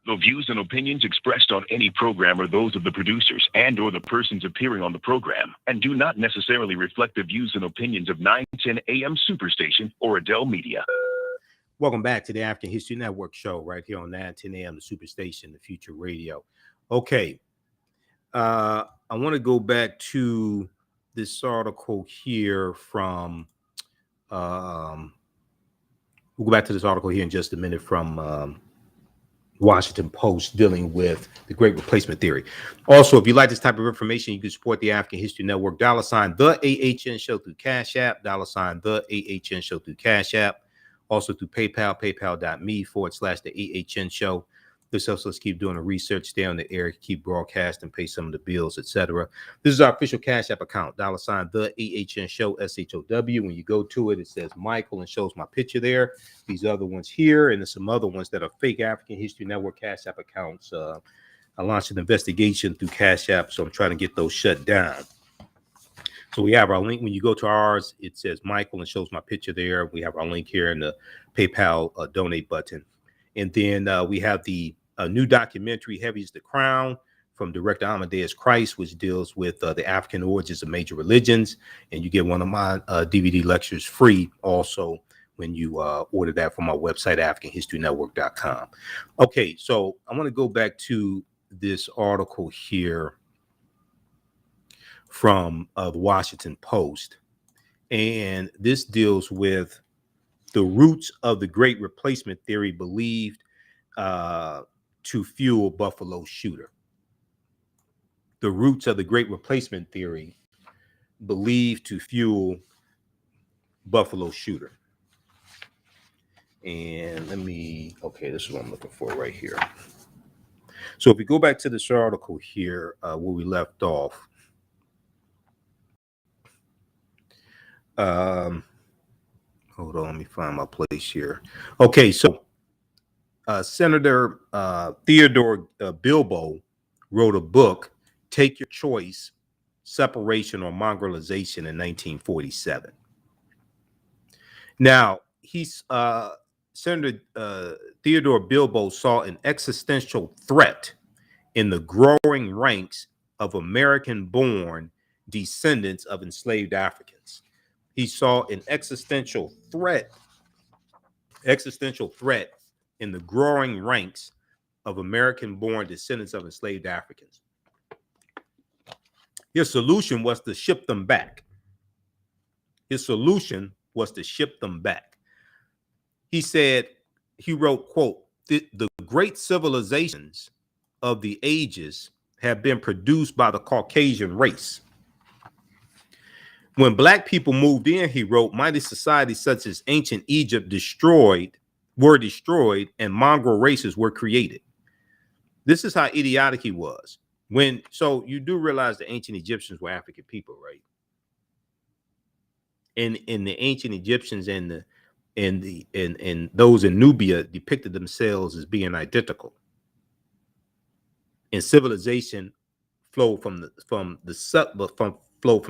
[SPEAKER 7] The views and opinions expressed on any program are those of the producers and or the persons appearing on the program and do not necessarily reflect the views and opinions of 910 AM Superstation or Adele Media.
[SPEAKER 1] Welcome back to the African History Network show right here on 910 AM, the Superstation, the Future Radio. Okay. I want to go back to this article here from, we'll go back to this article here in just a minute from Washington Post dealing with the Great Replacement Theory. Also, if you like this type of information, you can support the African History Network, $, the AHN show through Cash App, $, the AHN show through Cash App. Also through PayPal, paypal.me/the AHN show. This helps us keep doing the research, stay on the air, keep broadcasting, pay some of the bills, etc. This is our official Cash App account, $, the AHN show, SHOW. When you go to it, it says Michael and shows my picture there. These other ones here, and there's some other ones that are fake African History Network Cash App accounts. I launched an investigation through Cash App, so I'm trying to get those shut down. So we have our link. When you go to ours, it says Michael and shows my picture there. We have our link here in the PayPal donate button. And then we have the new documentary, Heavy is the Crown, from director Amadeus Christ, which deals with the African origins of major religions. And you get one of my DVD lectures free also when you order that from our website, AfricanHistoryNetwork.com. Okay, so I want to go back to this article here from the Washington Post. And this deals with the roots of the Great Replacement Theory believed to fuel Buffalo Shooter. The roots of the Great Replacement Theory believed to fuel Buffalo Shooter. And okay, this is what I'm looking for right here. So if we go back to this article here, where we left off, Hold on, let me find my place here. Okay, so Senator Theodore Bilbo wrote a book, Take Your Choice, Separation or Mongrelization, in 1947. Now, Senator Theodore Bilbo saw an existential threat in the growing ranks of American-born descendants of enslaved Africans. He saw an existential threat in the growing ranks of American-born descendants of enslaved Africans. His solution was to ship them back. He said, he wrote, quote, the great civilizations of the ages have been produced by the Caucasian race. When black people moved in, he wrote, mighty societies such as ancient Egypt were destroyed and mongrel races were created. This is how idiotic he was. So you do realize the ancient Egyptians were African people, right? And the ancient Egyptians and those in Nubia depicted themselves as being identical. And civilization flowed from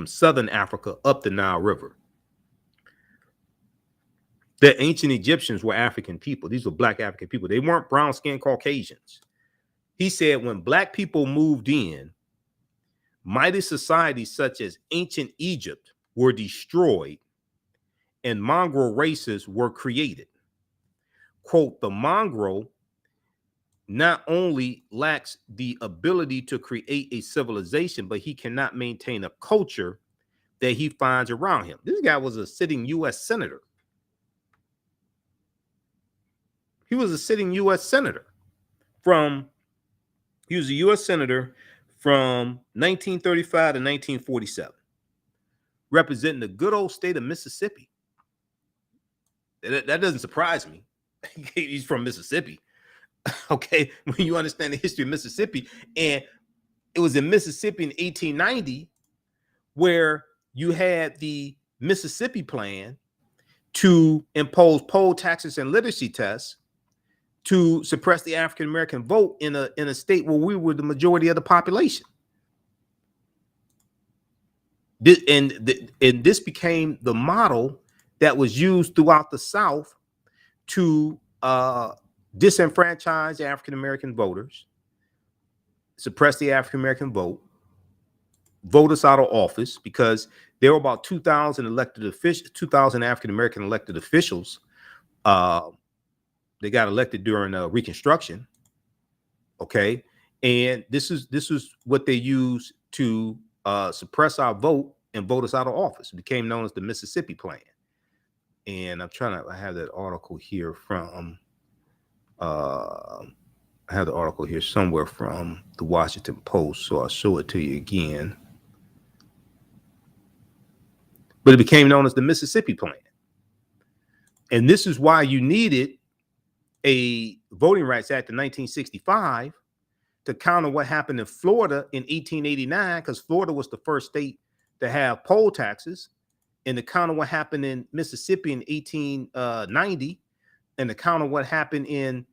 [SPEAKER 1] southern Africa up the Nile River. The ancient Egyptians were African people. These were black African people. They weren't brown-skinned Caucasians. He said when black people moved in, mighty societies such as ancient Egypt were destroyed and mongrel races were created. Quote, the mongrel not only lacks the ability to create a civilization, but he cannot maintain a culture that he finds around him. This guy was a sitting U.S. senator. He was a sitting U.S. senator from 1935 to 1947, representing the good old state of Mississippi. That doesn't surprise me. He's from Mississippi. Okay, when you understand the history of Mississippi, and it was in Mississippi in 1890 where you had the Mississippi Plan to impose poll taxes and literacy tests to suppress the African American vote in a state where we were the majority of the population. This became the model that was used throughout the South to disenfranchise African American voters, suppress the African American vote, vote us out of office, because there were about 2,000 African American elected officials. They got elected during Reconstruction. Okay, and this is what they used to suppress our vote and vote us out of office. It became known as the Mississippi Plan. And I have that article here from, I have the article here somewhere from the Washington Post, so I'll show it to you again. But it became known as the Mississippi Plan. And this is why you needed a Voting Rights Act in 1965 to counter what happened in Florida in 1889, because Florida was the first state to have poll taxes, and to counter what happened in Mississippi in 1890, and to counter what happened in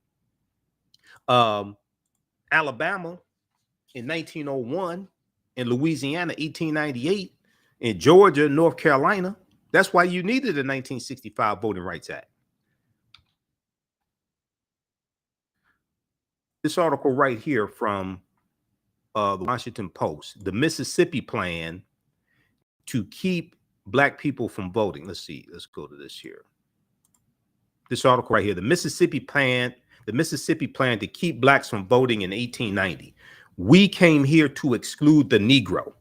[SPEAKER 1] Alabama in 1901, in Louisiana 1898, in Georgia, North Carolina. That's why you needed a 1965 Voting Rights Act. This article right here from the Washington Post, the Mississippi Plan to keep black people from voting. Let's see. Let's go to this here. This article right here, the Mississippi Plan to keep blacks from voting in 1890. We came here to exclude the Negro.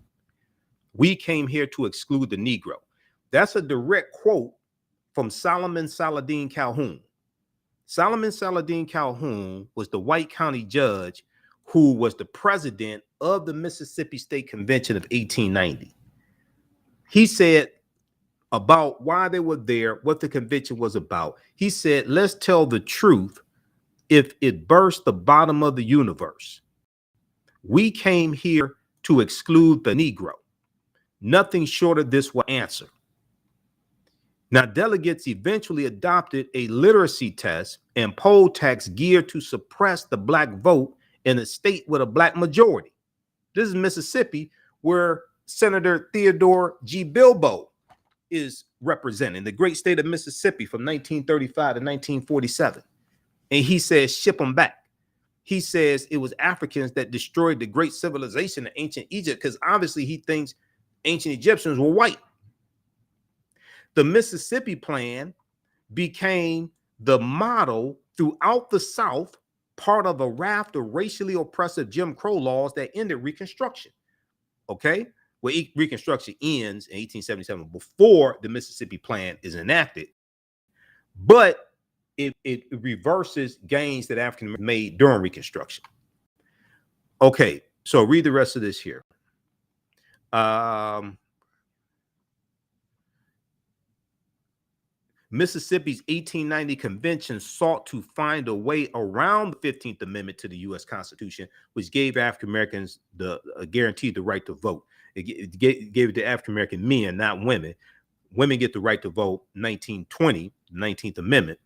[SPEAKER 1] We came here to exclude the Negro. That's a direct quote from Solomon Saladin Calhoun. Solomon Saladin Calhoun was the white county judge who was the president of the Mississippi State Convention of 1890. He said about why they were there, what the convention was about. He said, let's tell the truth if it burst the bottom of the universe. We came here to exclude the Negro. Nothing short of this will answer. Now, delegates eventually adopted a literacy test and poll tax geared to suppress the black vote in a state with a black majority. This is Mississippi, where Senator Theodore G. Bilbo is representing, the great state of Mississippi from 1935 to 1947. And he says, ship them back. He says it was Africans that destroyed the great civilization of ancient Egypt, because obviously he thinks ancient Egyptians were white. The Mississippi Plan became the model throughout the South, part of a raft of racially oppressive Jim Crow laws that ended Reconstruction. Okay? Well, Reconstruction ends in 1877 before the Mississippi Plan is enacted, but it reverses gains that African Americans made during Reconstruction. Okay, so read the rest of this here. Mississippi's 1890 convention sought to find a way around the 15th Amendment to the U.S. Constitution, which gave African Americans guaranteed the right to vote. It gave it to African American men, not women. Women get the right to vote 1920, the 19th Amendment.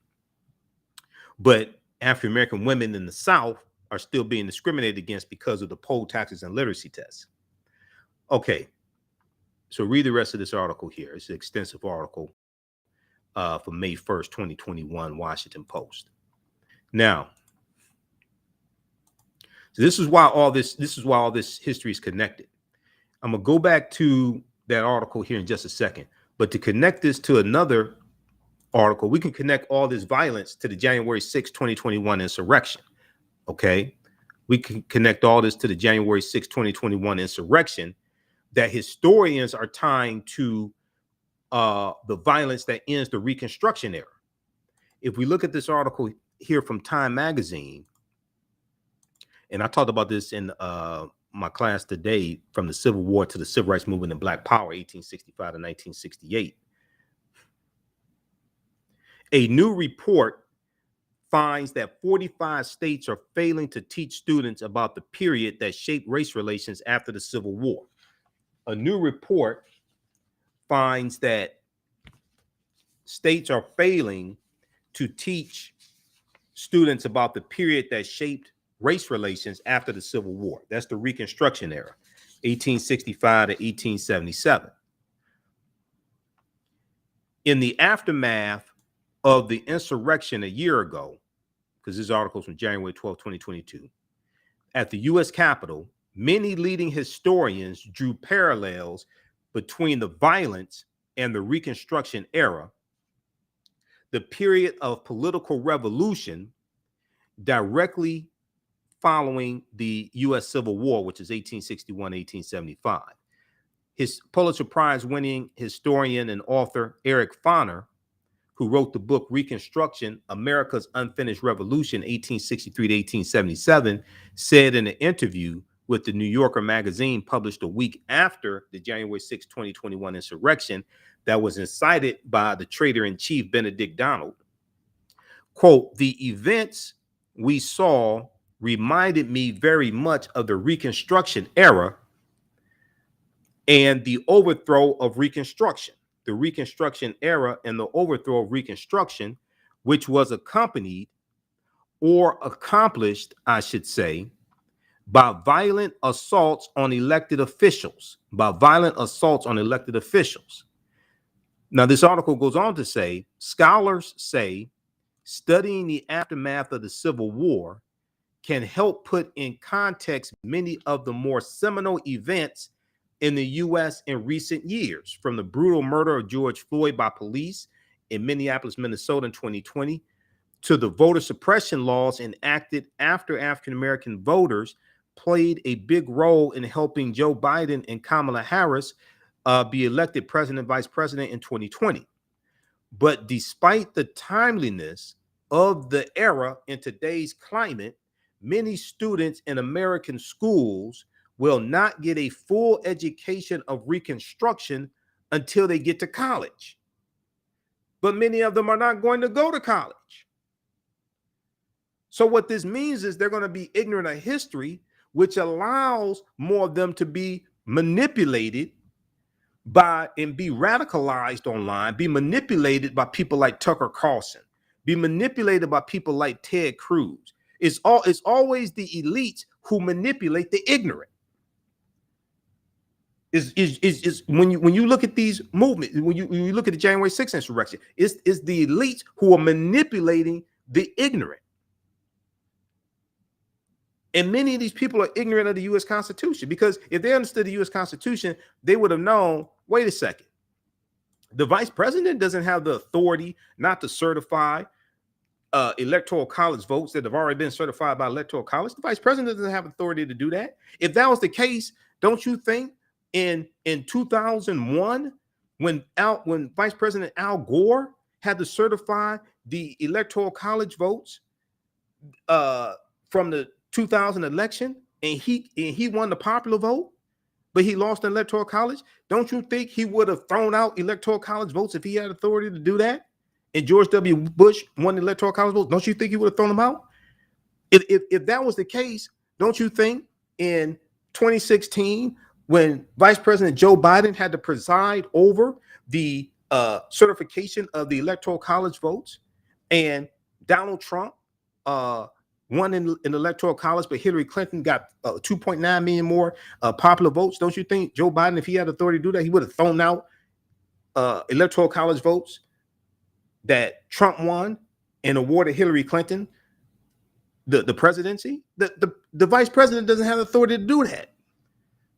[SPEAKER 1] But African American women in the South are still being discriminated against because of the poll taxes and literacy tests. Okay, so read the rest of this article here. It's an extensive article from May 1st, 2021, Washington Post. Now, so this is why all this history is connected. I'm gonna go back to that article here in just a second, but to connect this to another article, we can connect all this violence to the January 6, 2021 insurrection. Okay, we can connect all this to the January 6, 2021 insurrection that historians are tying to the violence that ends the Reconstruction era. If we look at this article here from Time Magazine, and I talked about this in my class today, from the Civil War to the Civil Rights Movement and Black Power, 1865 to 1968. A new report finds that 45 states are failing to teach students about the period that shaped race relations after the Civil War. A new report finds that states are failing to teach students about the period that shaped race relations after the Civil War. That's the Reconstruction era, 1865 to 1877. In the aftermath of the insurrection a year ago, because this article is from January 12, 2022, at the U.S. Capitol, many leading historians drew parallels between the violence and the Reconstruction era, the period of political revolution directly following the U.S. Civil War, which is 1861-1875. His Pulitzer Prize-winning historian and author Eric Foner, who wrote the book Reconstruction, America's Unfinished Revolution, 1863 to 1877, said in an interview with the New Yorker magazine published a week after the January 6, 2021 insurrection that was incited by the traitor-in-chief Benedict Donald, quote, "The events we saw reminded me very much of the Reconstruction era and the overthrow of Reconstruction. The Reconstruction era and the overthrow of Reconstruction, which was accompanied or accomplished, I should say, by violent assaults on elected officials, Now, this article goes on to say, scholars say studying the aftermath of the Civil War can help put in context many of the more seminal events in the U.S. in recent years, from the brutal murder of George Floyd by police in Minneapolis, Minnesota in 2020, to the voter suppression laws enacted after African-American voters played a big role in helping Joe Biden and Kamala Harris be elected president and vice president in 2020. But despite the timeliness of the era in today's climate, many students in American schools will not get a full education of Reconstruction until they get to college. But many of them are not going to go to college. So what this means is they're going to be ignorant of history, which allows more of them to be manipulated by and be radicalized online, be manipulated by people like Tucker Carlson, be manipulated by people like Ted Cruz. It's always the elites who manipulate the ignorant. Is when you look at these movements, when you look at the January 6th insurrection, it's the elites who are manipulating the ignorant. And many of these people are ignorant of the U.S. Constitution, because if they understood the U.S. Constitution, they would have known, wait a second, the vice president doesn't have the authority not to certify electoral college votes that have already been certified by electoral college. The vice president doesn't have authority to do that. If that was the case, don't you think in 2001, when Vice President Al Gore had to certify the electoral college votes from the 2000 election, and he won the popular vote, but he lost the electoral college, don't you think he would have thrown out electoral college votes if he had authority to do that? And George W. Bush won the electoral college votes, don't you think he would have thrown them out? If that was the case, don't you think in 2016, when Vice President Joe Biden had to preside over the certification of the electoral college votes, and Donald Trump won in the electoral college, but Hillary Clinton got 2.9 million more popular votes, don't you think Joe Biden, if he had authority to do that, he would have thrown out electoral college votes that Trump won and awarded Hillary Clinton the presidency? The vice president doesn't have authority to do that.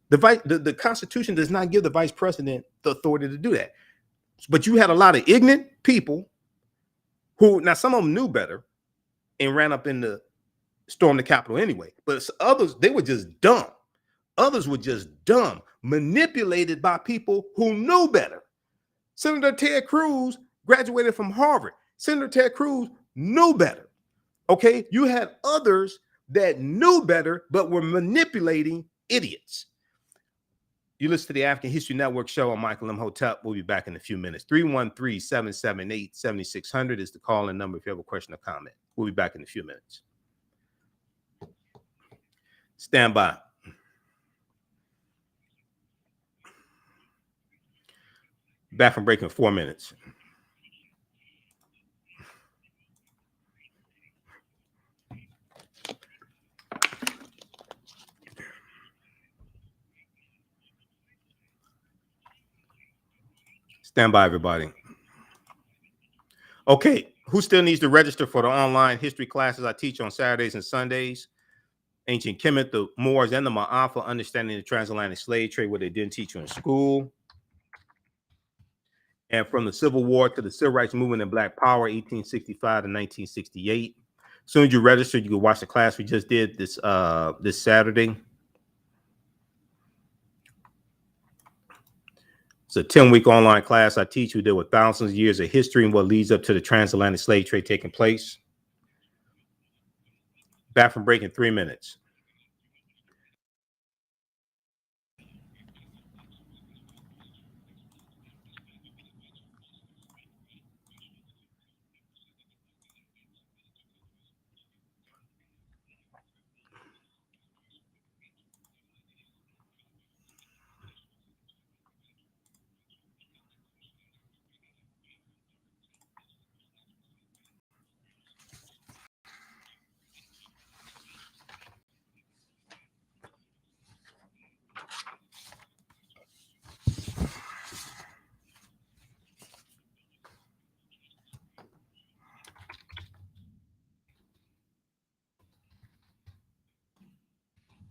[SPEAKER 1] The Constitution does not give the vice president the authority to do that. But you had a lot of ignorant people who, now some of them knew better and ran up in the storm the Capitol anyway. But others, they were just dumb. Others were just dumb, manipulated by people who knew better. Senator Ted Cruz graduated from Harvard. Senator Ted Cruz knew better. Okay, you had others that knew better but were manipulating idiots. You listen to the African History Network show. I'm Michael M. Hotep. We'll be back in a few minutes. 313-778-7600 is the call-in number if you have a question or comment. We'll be back in a few minutes. Stand by. Back from break in 4 minutes. Stand by, everybody. Okay, who still needs to register for the online history classes I teach on Saturdays and Sundays? Ancient Kemet, the Moors, and the Maafa, understanding the transatlantic slave trade, what they didn't teach you in school. And from the Civil War to the Civil Rights Movement and Black Power, 1865 to 1968. As soon as you register, you can watch the class we just did this Saturday. It's a 10-week online class I teach. We deal with thousands of years of history and what leads up to the transatlantic slave trade taking place. Back from break in 3 minutes.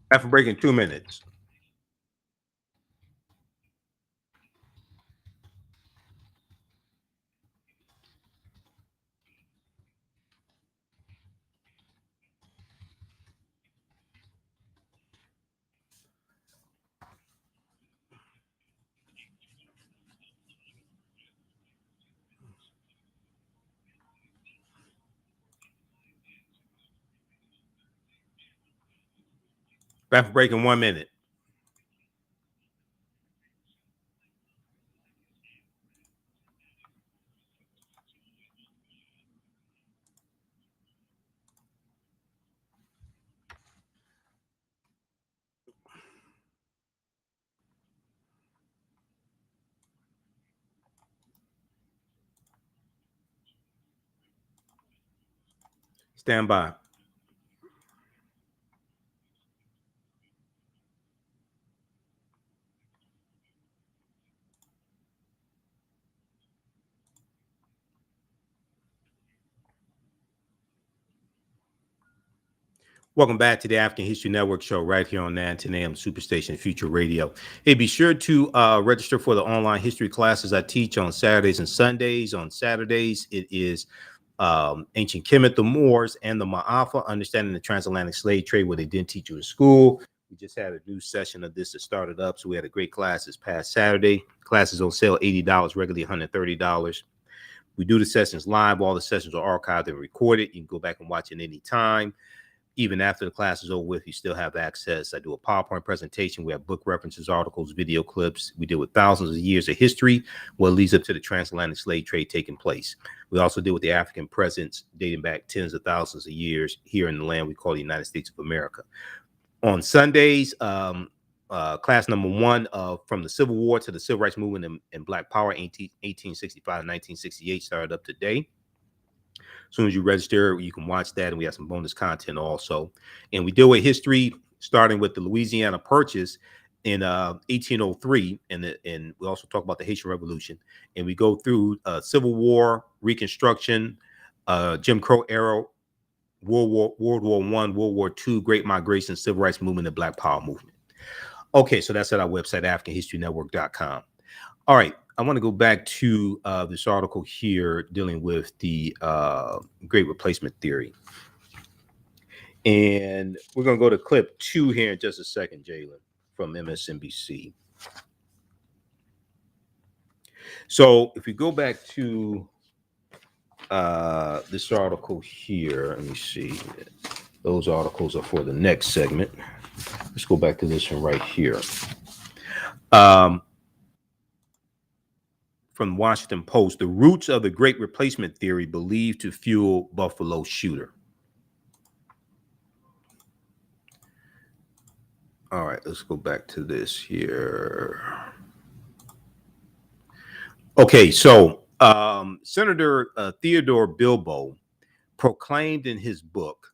[SPEAKER 1] Back from break in 2 minutes. Back from break in 1 minute. Stand by. Welcome back to the African History Network show right here on 910 AM Superstation Future Radio. Hey, be sure to register for the online history classes I teach on Saturdays and Sundays. On Saturdays, it is ancient Kemet, the Moors, and the Maafa, understanding the transatlantic slave trade, where they didn't teach you in school. We just had a new session of this that started up, so we had a great class this past Saturday. Classes on sale, $80, regularly $130. We do the sessions live. All the sessions are archived and recorded. You can go back and watch it any time. Even after the class is over with, you still have access. I do a PowerPoint presentation. We have book references, articles, video clips. We deal with thousands of years of history, what leads up to the transatlantic slave trade taking place. We also deal with the African presence dating back tens of thousands of years here in the land we call the United States of America. On Sundays, class number one from the Civil War to the Civil Rights Movement and Black Power, 1865 to 1968, started up today. As soon as you register, you can watch that, and we have some bonus content also. And we deal with history, starting with the Louisiana Purchase in 1803, and we also talk about the Haitian Revolution. And we go through Civil War, Reconstruction, Jim Crow era, World War I, World War II, Great Migration, Civil Rights Movement, and Black Power Movement. Okay, so that's at our website, AfricanHistoryNetwork.com. All right. I want to go back to this article here dealing with the Great Replacement Theory. And we're going to go to clip 2 here in just a second, Jalen, from MSNBC. So if we go back to this article here, let me see. Those articles are for the next segment. Let's go back to this one right here. From Washington Post, the roots of the Great Replacement Theory believed to fuel Buffalo shooter. All right, let's go back to this here. Okay, so Senator Theodore Bilbo proclaimed in his book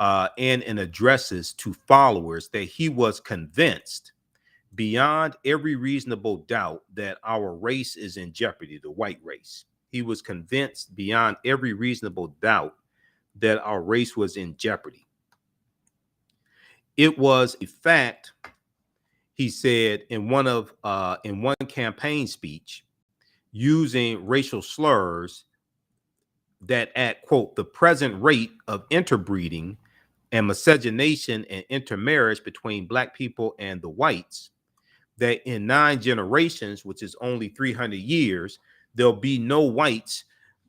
[SPEAKER 1] and in addresses to followers that he was convinced beyond every reasonable doubt that our race is in jeopardy, the white race. He was convinced beyond every reasonable doubt that our race was in jeopardy. It was a fact, he said in one campaign speech, using racial slurs, that at, quote, the present rate of interbreeding and miscegenation and intermarriage between Black people and the whites, that in 9 generations, which is only 300 years, there'll be no whites,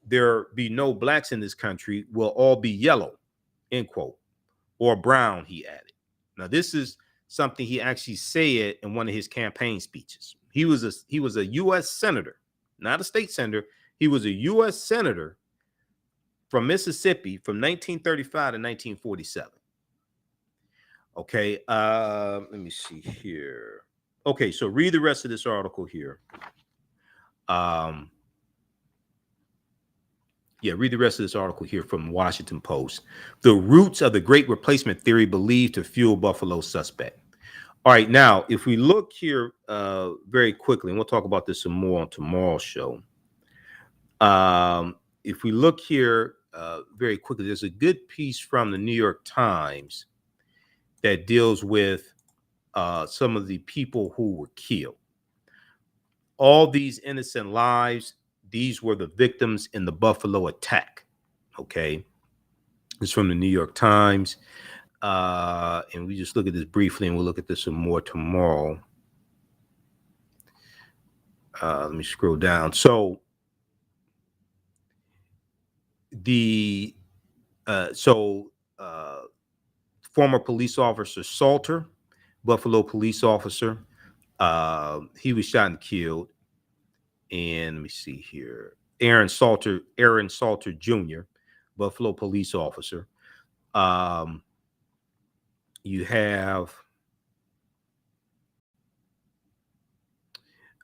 [SPEAKER 1] there'll be no Blacks in this country, will all be yellow, end quote, or brown, he added. Now, this is something he actually said in one of his campaign speeches. He was a U.S. senator, not a state senator. He was a U.S. senator from Mississippi from 1935 to 1947. Okay, let me see here. Okay, so read the rest of this article here. Read the rest of this article here from Washington Post. The roots of the Great Replacement Theory believed to fuel Buffalo suspect. All right, now, if we look here very quickly, and we'll talk about this some more on tomorrow's show. If we look here very quickly, there's a good piece from the New York Times that deals with some of the people who were killed. All these innocent lives, these were the victims in the Buffalo attack. Okay. It's from the New York Times. And we just look at this briefly, and we'll look at this some more tomorrow. Let me scroll down. So former police officer Salter, Buffalo police officer, he was shot and killed. And let me see here. Aaron Salter Jr., Buffalo police officer. You have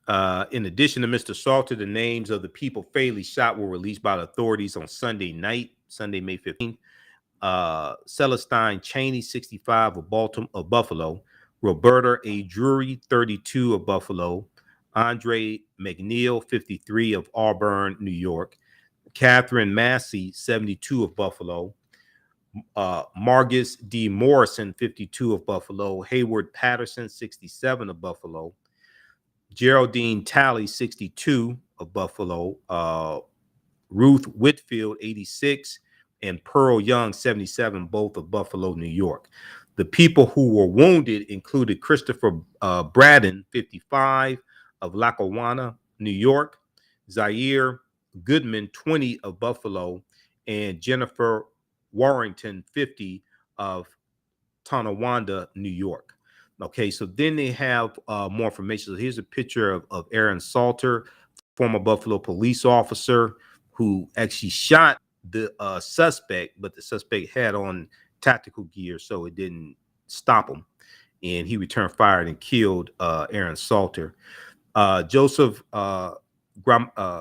[SPEAKER 1] In addition to Mr. Salter, the names of the people fatally shot were released by the authorities on Sunday night, Sunday, May 15th. Celestine Cheney, 65 of Buffalo, Roberta A. Drury, 32 of Buffalo, Andre McNeil, 53 of Auburn, New York, Catherine Massey, 72 of Buffalo, Margus D. Morrison, 52 of Buffalo, Hayward Patterson, 67 of Buffalo, Geraldine Talley, 62 of Buffalo, Ruth Whitfield, 86, and Pearl Young, 77, both of Buffalo, New York. The people who were wounded included Christopher Braden, 55, of Lackawanna, New York, Zaire Goodman, 20, of Buffalo, and Jennifer Warrington, 50, of Tonawanda, New York. Okay, so then they have more information. So here's a picture of Aaron Salter, former Buffalo police officer who actually shot the suspect, but the suspect had on tactical gear, so it didn't stop him. And he returned fire and killed Aaron Salter. Joseph Gramaglia,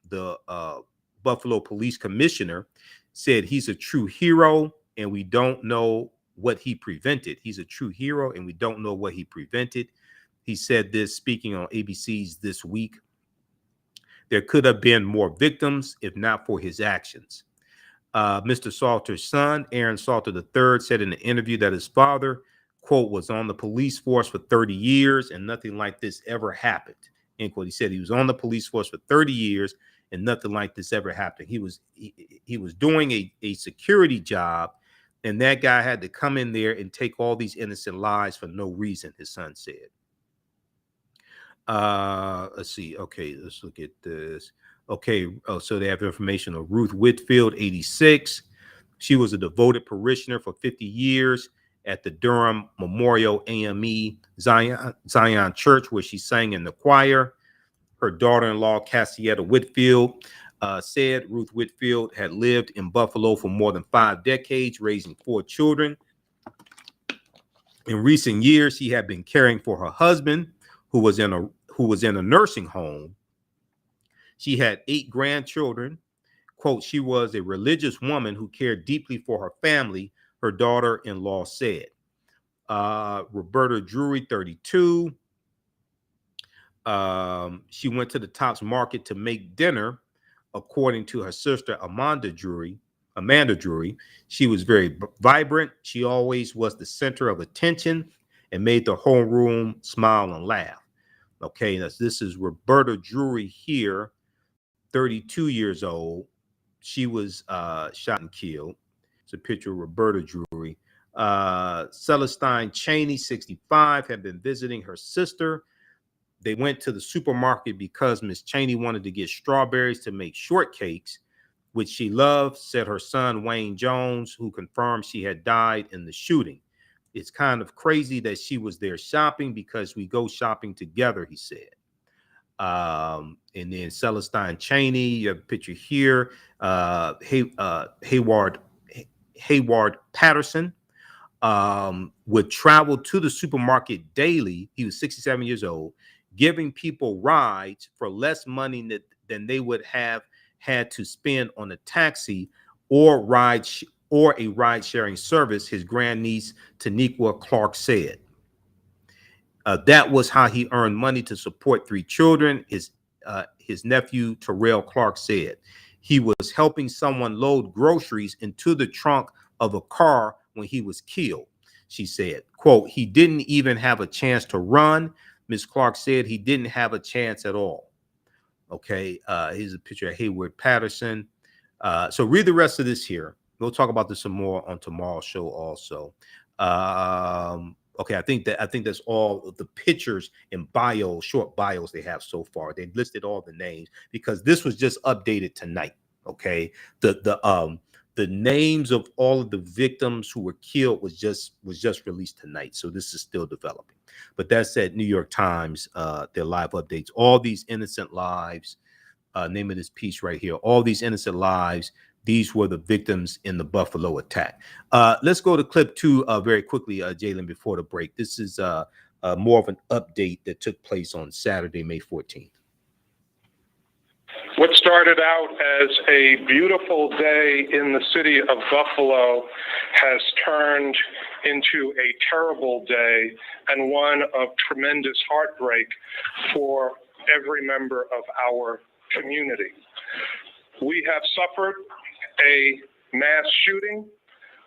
[SPEAKER 1] the Buffalo police commissioner, said he's a true hero and we don't know what he prevented. He's a true hero and we don't know what he prevented. He said this speaking on ABC's This Week. There could have been more victims if not for his actions. Mr. Salter's son, Aaron Salter III, said in an interview that his father, quote, was on the police force for 30 years and nothing like this ever happened, end quote. He said he was on the police force for 30 years and nothing like this ever happened. He was doing a security job, and that guy had to come in there and take all these innocent lives for no reason, his son said. Let's see. Okay, let's look at this. Okay, so they have information of Ruth Whitfield, 86. She was a devoted parishioner for 50 years at the Durham Memorial AME Zion Church, where she sang in the choir. Her daughter-in-law, Cassietta Whitfield, said Ruth Whitfield had lived in Buffalo for more than 5 decades, raising 4 children. In recent years, she had been caring for her husband, who was in a nursing home. She had 8 grandchildren. Quote, she was a religious woman who cared deeply for her family, her daughter-in-law said. Roberta Drury, 32. She went to the Tops Market to make dinner, according to her sister, Amanda Drury. She was very vibrant. She always was the center of attention and made the whole room smile and laugh. Okay, this is Roberta Drury here, 32 years old. She was shot and killed. It's a picture of Roberta Drury. Celestine Cheney, 65, had been visiting her sister. They went to the supermarket because Miss Cheney wanted to get strawberries to make shortcakes, which she loved, said her son, Wayne Jones, who confirmed she had died in the shooting. It's kind of crazy that she was there shopping because we go shopping together, he said. And then Celestine Cheney, you have a picture here. Hayward Patterson would travel to the supermarket daily. He was 67 years old, giving people rides for less money than they would have had to spend on a taxi or a ride-sharing service, his grandniece Taniqua Clark said. That was how he earned money to support 3 children, his nephew Terrell Clark said. He was helping someone load groceries into the trunk of a car when he was killed, she said. Quote, he didn't even have a chance to run. Ms. Clark said he didn't have a chance at all. Okay, here's a picture of Hayward Patterson. So read the rest of this here. We'll talk about this some more on tomorrow's show also. Okay, I think that's all of the pictures and short bios they have so far. They listed all the names because this was just updated tonight. Okay, the names of all of the victims who were killed was just released tonight. So this is still developing. But that said, New York Times, their live updates, all these innocent lives, name of this piece right here, all these innocent lives, these were the victims in the Buffalo attack. Let's go to clip 2 very quickly, Jalen, before the break. This is more of an update that took place on Saturday, May 14th.
[SPEAKER 2] What started out as a beautiful day in the city of Buffalo has turned into a terrible day and one of tremendous heartbreak for every member of our community. We have suffered a mass shooting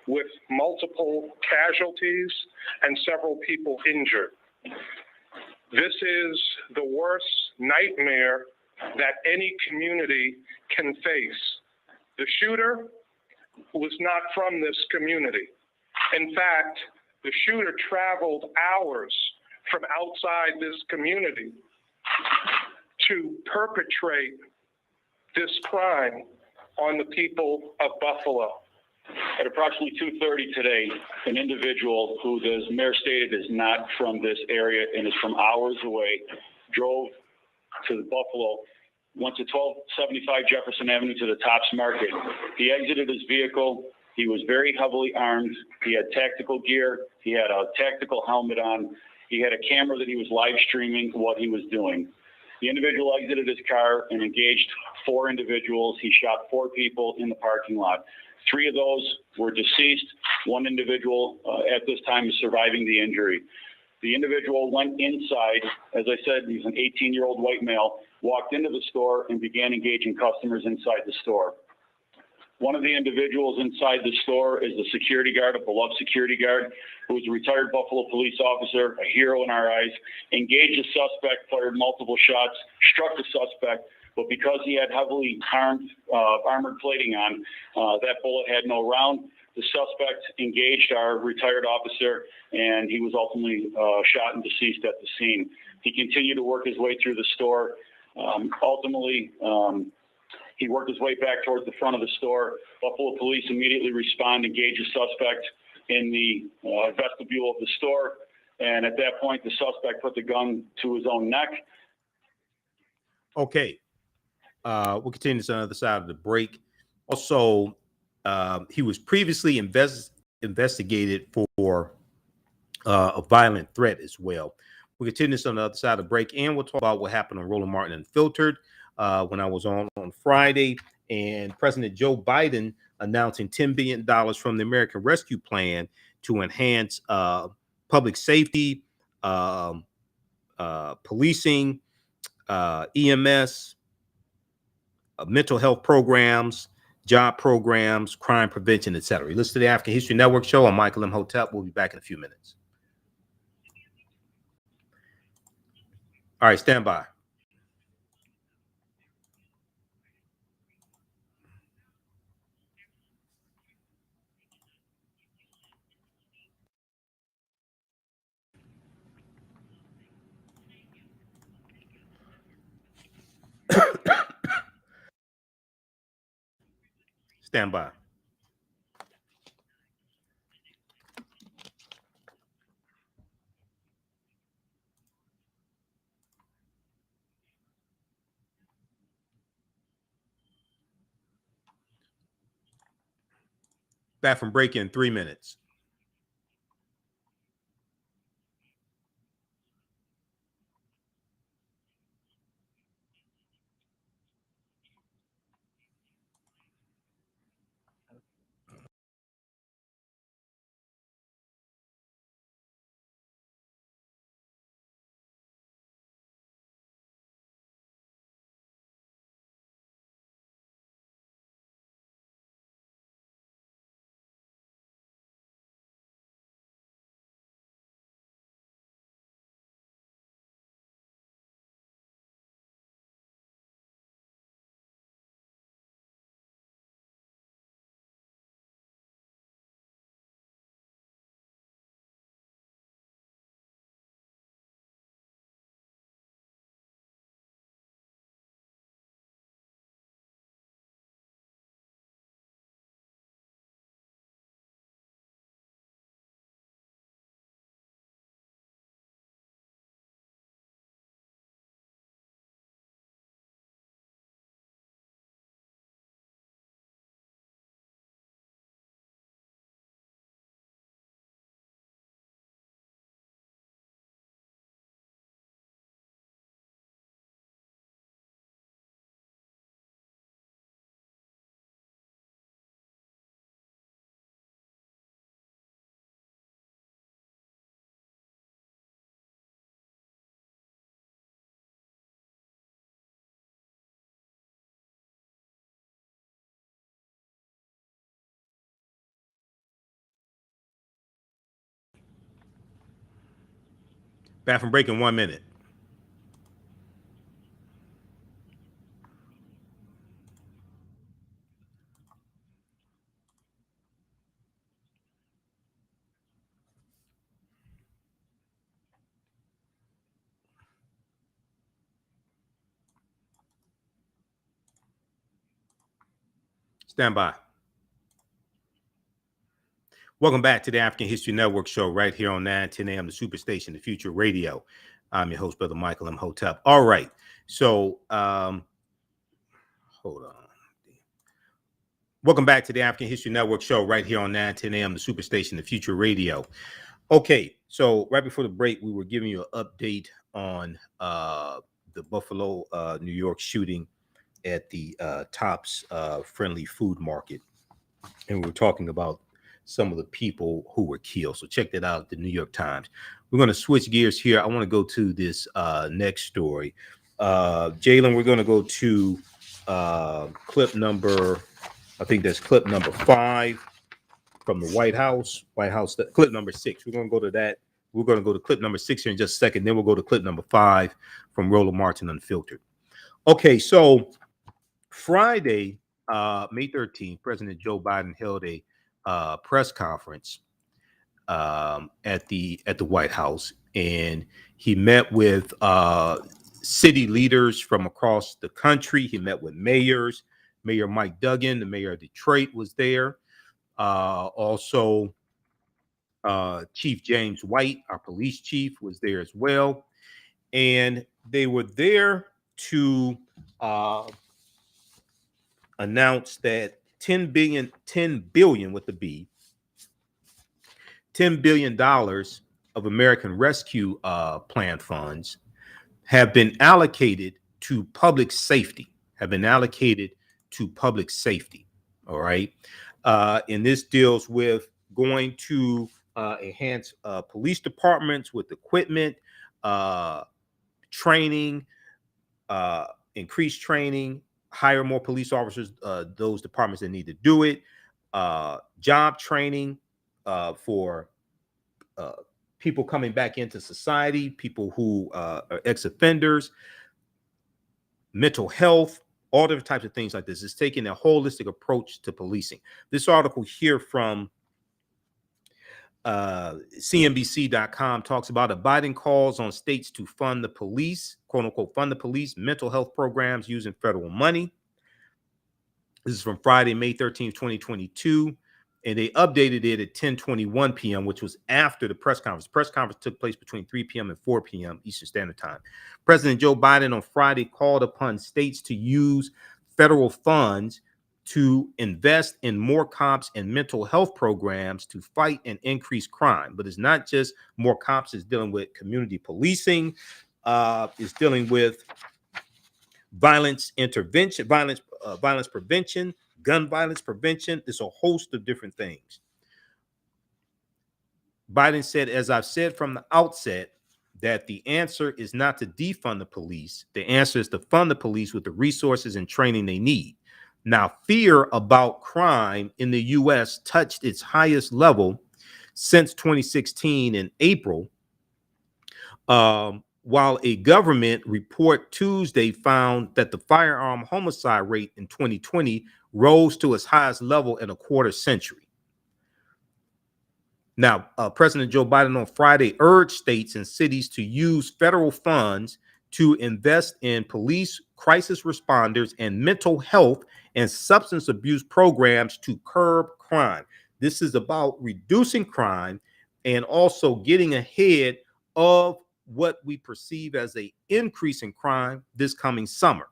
[SPEAKER 2] with multiple casualties and several people injured. This is the worst nightmare that any community can face. The shooter was not from this community. In fact, the shooter traveled hours from outside this community to perpetrate this crime on the people of Buffalo.
[SPEAKER 6] At approximately 2:30 today, an individual who the mayor stated is not from this area and is from hours away drove to Buffalo, went to 1275 Jefferson Avenue to the Tops Market. He exited his vehicle. He was very heavily armed. He had tactical gear. He had a tactical helmet on. He had a camera that he was live streaming what he was doing. The individual exited his car and engaged 4 individuals. He shot 4 people in the parking lot. 3 of those were deceased. 1 individual at this time is surviving the injury. The individual went inside. As I said, he's an 18-year-old white male, walked into the store and began engaging customers inside the store. One of the individuals inside the store is the security guard, a beloved security guard, who is a retired Buffalo police officer, a hero in our eyes, engaged the suspect, fired multiple shots, struck the suspect, but because he had heavily armored plating on, that bullet had no round. The suspect engaged our retired officer, and he was ultimately shot and deceased at the scene. He continued to work his way through the store. Ultimately, he worked his way back towards the front of the store. Buffalo police immediately respond, engage the suspect in the vestibule of the store. And at that point, the suspect put the gun to his own neck.
[SPEAKER 1] Okay. We'll continue this on the other side of the break. Also, he was previously investigated for a violent threat as well. We'll continue this on the other side of the break, and we'll talk about what happened on Roland Martin Unfiltered when I was on Friday, and President Joe Biden announcing $10 billion from the American Rescue Plan to enhance public safety, policing, EMS, mental health programs, job programs, crime prevention, etc. Listen to the African History Network show. I'm Michael Imhotep. We'll be back in a few minutes. All right, stand by. Stand by. Back from break in 3 minutes. Bathroom break in 1 minute. Stand by. Welcome back to the African History Network show right here on 910 a.m. the Superstation, the Future Radio. I'm your host, Brother Michael M. Hotep. All right. So, hold on. Welcome back to the African History Network show right here on 910 a.m. the Superstation, the Future Radio. Okay. So right before the break, we were giving you an update on the Buffalo, New York shooting at the Tops Friendly Food Market. And we were talking about some of the people who were killed. So check that out, the New York Times. We're going to switch gears here. I want to go to this next story. Jalen, we're going to go to clip number, I think that's clip number 5 from the White House. Clip number 6. We're going to go to that. We're going to go to clip number 6 here in just a second. Then we'll go to clip number 5 from Roland Martin Unfiltered. Okay, so Friday, May 13th, President Joe Biden held a press conference at the White House, and he met with city leaders from across the country. He met with mayors. Mayor Mike Duggan, the mayor of Detroit, was there. Also, Chief James White, our police chief, was there as well, and they were there to announce that $10 billion with the B, $10 billion of American Rescue Plan funds have been allocated to public safety, All right. And this deals with going to enhance police departments with equipment, training, increased training, hire more police officers, those departments that need to do it, job training for people coming back into society, people who are ex-offenders, mental health, all different types of things like this. It's taking a holistic approach to policing. This article here from CNBC.com talks about a Biden calls on states to fund the police, quote unquote, fund the police mental health programs using federal money. This is from Friday, May 13th, 2022. And they updated it at 10:21 p.m., which was after the press conference. The press conference took place between 3 p.m. and 4 p.m. Eastern Standard Time. President Joe Biden on Friday called upon states to use federal funds to invest in more cops and mental health programs to fight and increase crime. But it's not just more cops. It's dealing with community policing. It's dealing with violence intervention, violence prevention, gun violence prevention. It's a host of different things. Biden said, as I've said from the outset, that the answer is not to defund the police. The answer is to fund the police with the resources and training they need. Now, fear about crime in the U.S. touched its highest level since 2016 in April, while a government report Tuesday found that the firearm homicide rate in 2020 rose to its highest level in a quarter century. Now, President Joe Biden on Friday urged states and cities to use federal funds to invest in police, crisis responders, and mental health and substance abuse programs to curb crime. This is about reducing crime and also getting ahead of what we perceive as an increase in crime this coming summer.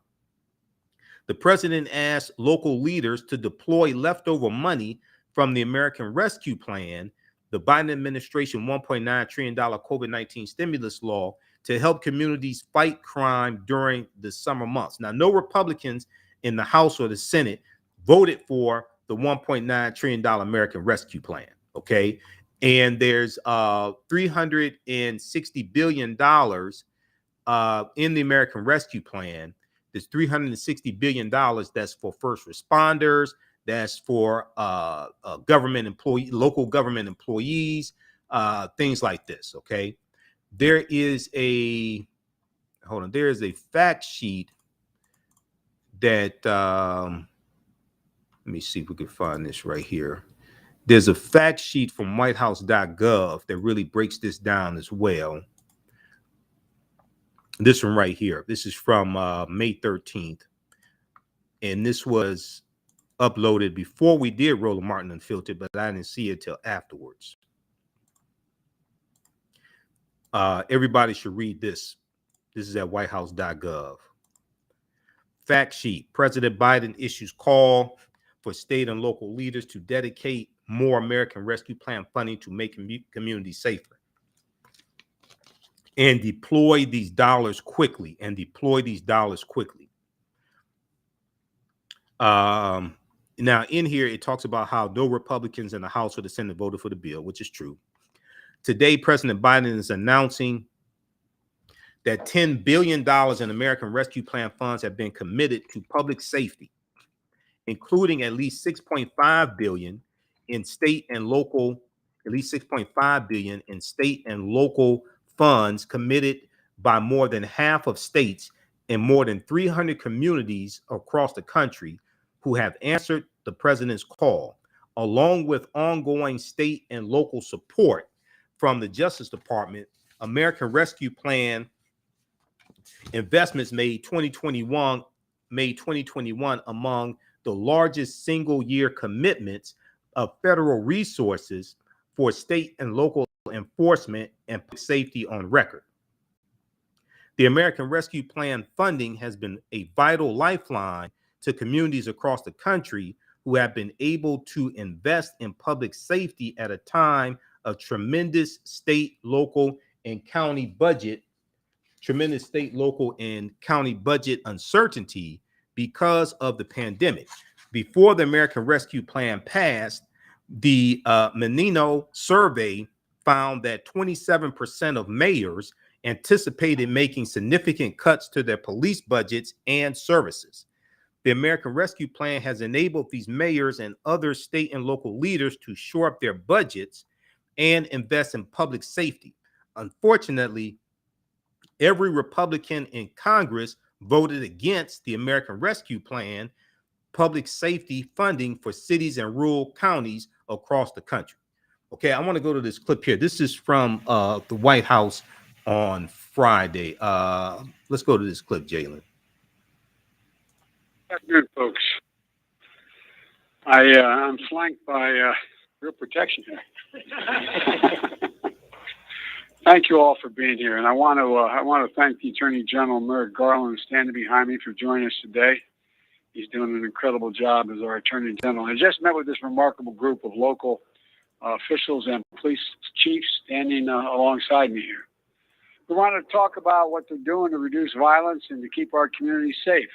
[SPEAKER 1] The president asked local leaders to deploy leftover money from the American Rescue Plan, the Biden administration $1.9 trillion COVID-19 stimulus law, to help communities fight crime during the summer months. Now, no Republicans in the House or the Senate voted for the $1.9 trillion American Rescue Plan, okay? And there's $360 billion in the American Rescue Plan. There's $360 billion that's for first responders, that's for government employees, local government employees, things like this, okay? there is a fact sheet that let me see if we can find this right here. There's a fact sheet from whitehouse.gov that really breaks this down as well. This one right here. This is from May 13th. And this was uploaded before we did Roland Martin Unfiltered, but I didn't see it till afterwards. Everybody should read this. This is at whitehouse.gov. Fact sheet. President Biden issues call for state and local leaders to dedicate more American Rescue Plan funding to make communities safer. And deploy these dollars quickly. Now, in here, it talks about how no Republicans in the House or the Senate voted for the bill, which is true. Today, President Biden is announcing that $10 billion in American Rescue Plan funds have been committed to public safety, including at least $6.5 billion in state and local, funds committed by more than half of states and more than 300 communities across the country who have answered the president's call, along with ongoing state and local support from the Justice Department. American Rescue Plan investments made 2021 among the largest single-year commitments of federal resources for state and local enforcement and public safety on record. The American Rescue Plan funding has been a vital lifeline to communities across the country who have been able to invest in public safety at a time of tremendous state, local, and county budget uncertainty because of the pandemic. Before the American Rescue Plan passed, the Menino survey found that 27% of mayors anticipated making significant cuts to their police budgets and services. The American Rescue Plan has enabled these mayors and other state and local leaders to shore up their budgets and invest in public safety. Unfortunately, every Republican in Congress voted against the American Rescue Plan public safety funding for cities and rural counties across the country. Okay, I want to go to this clip here. This is from the White House on Friday. Let's go to this clip, Jalen.
[SPEAKER 8] Good, folks. I'm flanked by real protection here. Thank you all for being here, and I want to thank the Attorney General Merrick Garland, who's standing behind me, for joining us today. He's doing an incredible job as our Attorney General. I just met with this remarkable group of local officials and police chiefs standing alongside me here. We want to talk about what they're doing to reduce violence and to keep our communities safe,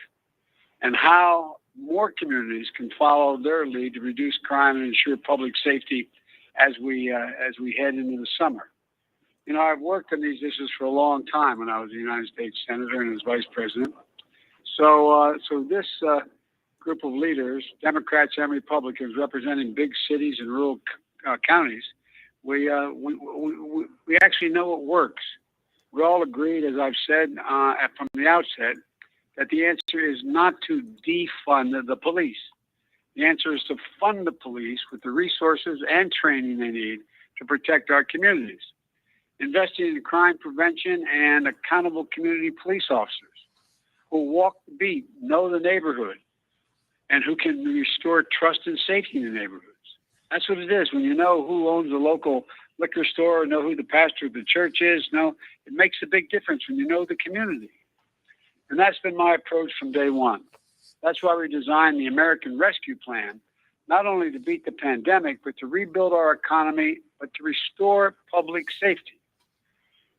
[SPEAKER 8] and how more communities can follow their lead to reduce crime and ensure public safety as we head into the summer. You know, I've worked on these issues for a long time when I was a United States Senator and as Vice President. So this group of leaders, Democrats and Republicans representing big cities and rural counties, we actually know it works. We all agreed, as I've said from the outset, that the answer is not to defund the police. The answer is to fund the police with the resources and training they need to protect our communities. Investing in crime prevention and accountable community police officers who walk the beat, know the neighborhood, and who can restore trust and safety in the neighborhoods. That's what it is. When you know who owns the local liquor store, know who the pastor of the church is, it makes a big difference when you know the community. And that's been my approach from day one. That's why we designed the American Rescue Plan, not only to beat the pandemic, but to rebuild our economy, but to restore public safety.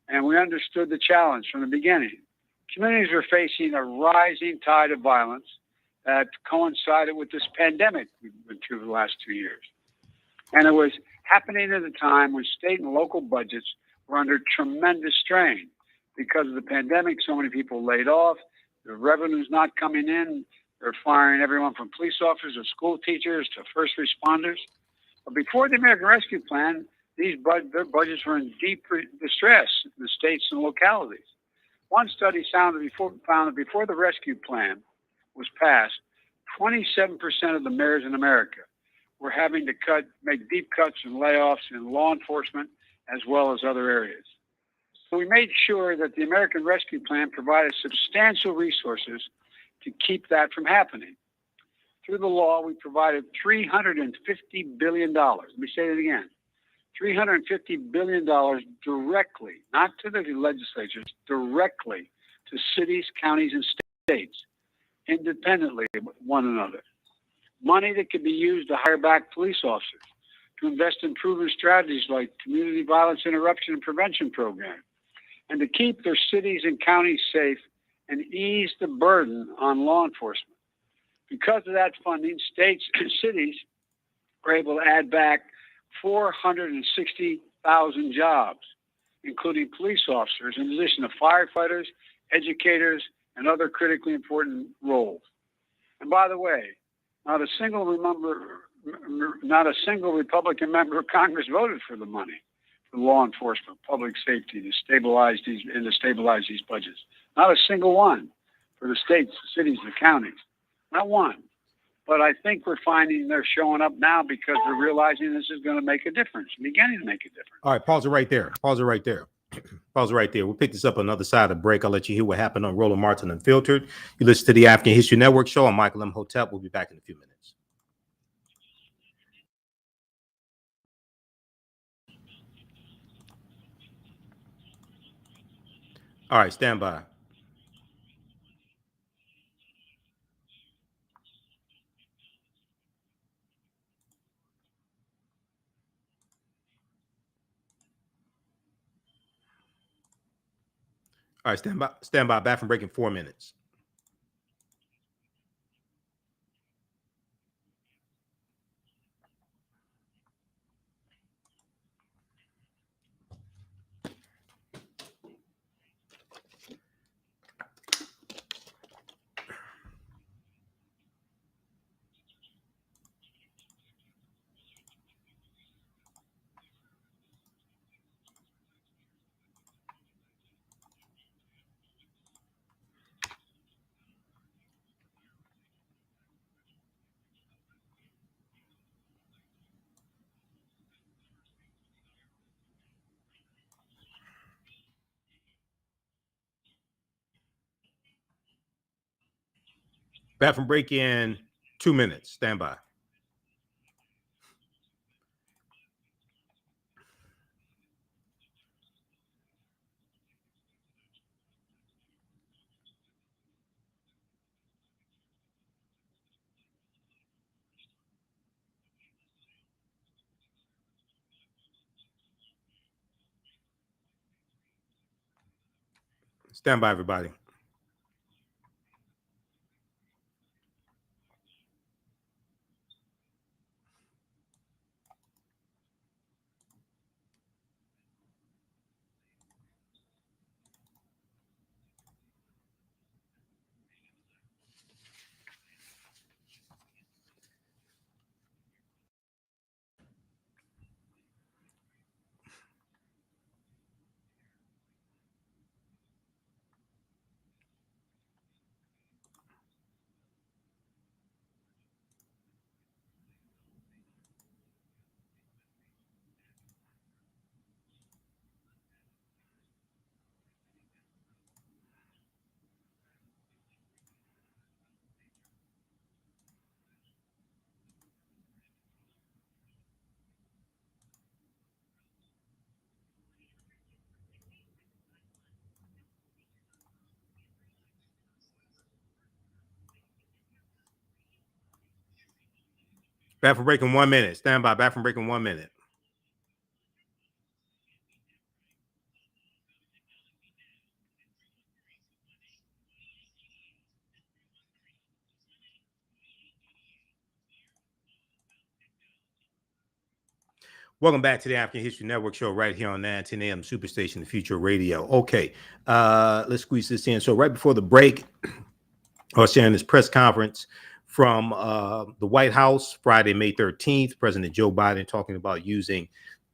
[SPEAKER 8] And we understood the challenge from the beginning. Communities were facing a rising tide of violence that coincided with this pandemic we've been through the last 2 years. And it was happening at a time when state and local budgets were under tremendous strain. Because of the pandemic, so many people laid off, the revenue's not coming in, they're firing everyone from police officers to school teachers to first responders. But before the American Rescue Plan, their budgets were in deep distress in the states and localities. One study found that before the rescue plan was passed, 27% of the mayors in America were having to make deep cuts and layoffs in law enforcement as well as other areas. So we made sure that the American Rescue Plan provided substantial resources to keep that from happening. Through the law, we provided $350 billion. Let me say it again. $350 billion directly, not to the legislatures, directly to cities, counties, and states, independently of one another. Money that could be used to hire back police officers, to invest in proven strategies like community violence interruption and prevention programs, and to keep their cities and counties safe and ease the burden on law enforcement. Because of that funding, states and cities were able to add back 460,000 jobs, including police officers, in addition to firefighters, educators, and other critically important roles. And by the way, not a single Republican member of Congress voted for the money for law enforcement, public safety, to stabilize these budgets. Not a single one for the states, the cities, the counties. Not one. But I think we're finding they're showing up now because they're realizing this is going to make a difference, beginning to make a difference.
[SPEAKER 1] All right, pause it right there. Pause it right there. Pause it right there. We'll pick this up on the other side of the break. I'll let you hear what happened on Roland Martin Unfiltered. You listen to the African History Network show. I'm Michael M. Hotep. We'll be back in a few minutes. All right, stand by. All right, stand by. Back from break in 4 minutes. Back from break in 2 minutes. Stand by. Stand by, everybody. Back from break in 1 minute. Stand by. Back from break in 1 minute. Welcome back to the African History Network show right here on 910 AM Superstation, the Future Radio. Okay, let's squeeze this in. So right before the break, I was sharing this press conference from the White House, Friday, May 13th, President Joe Biden talking about using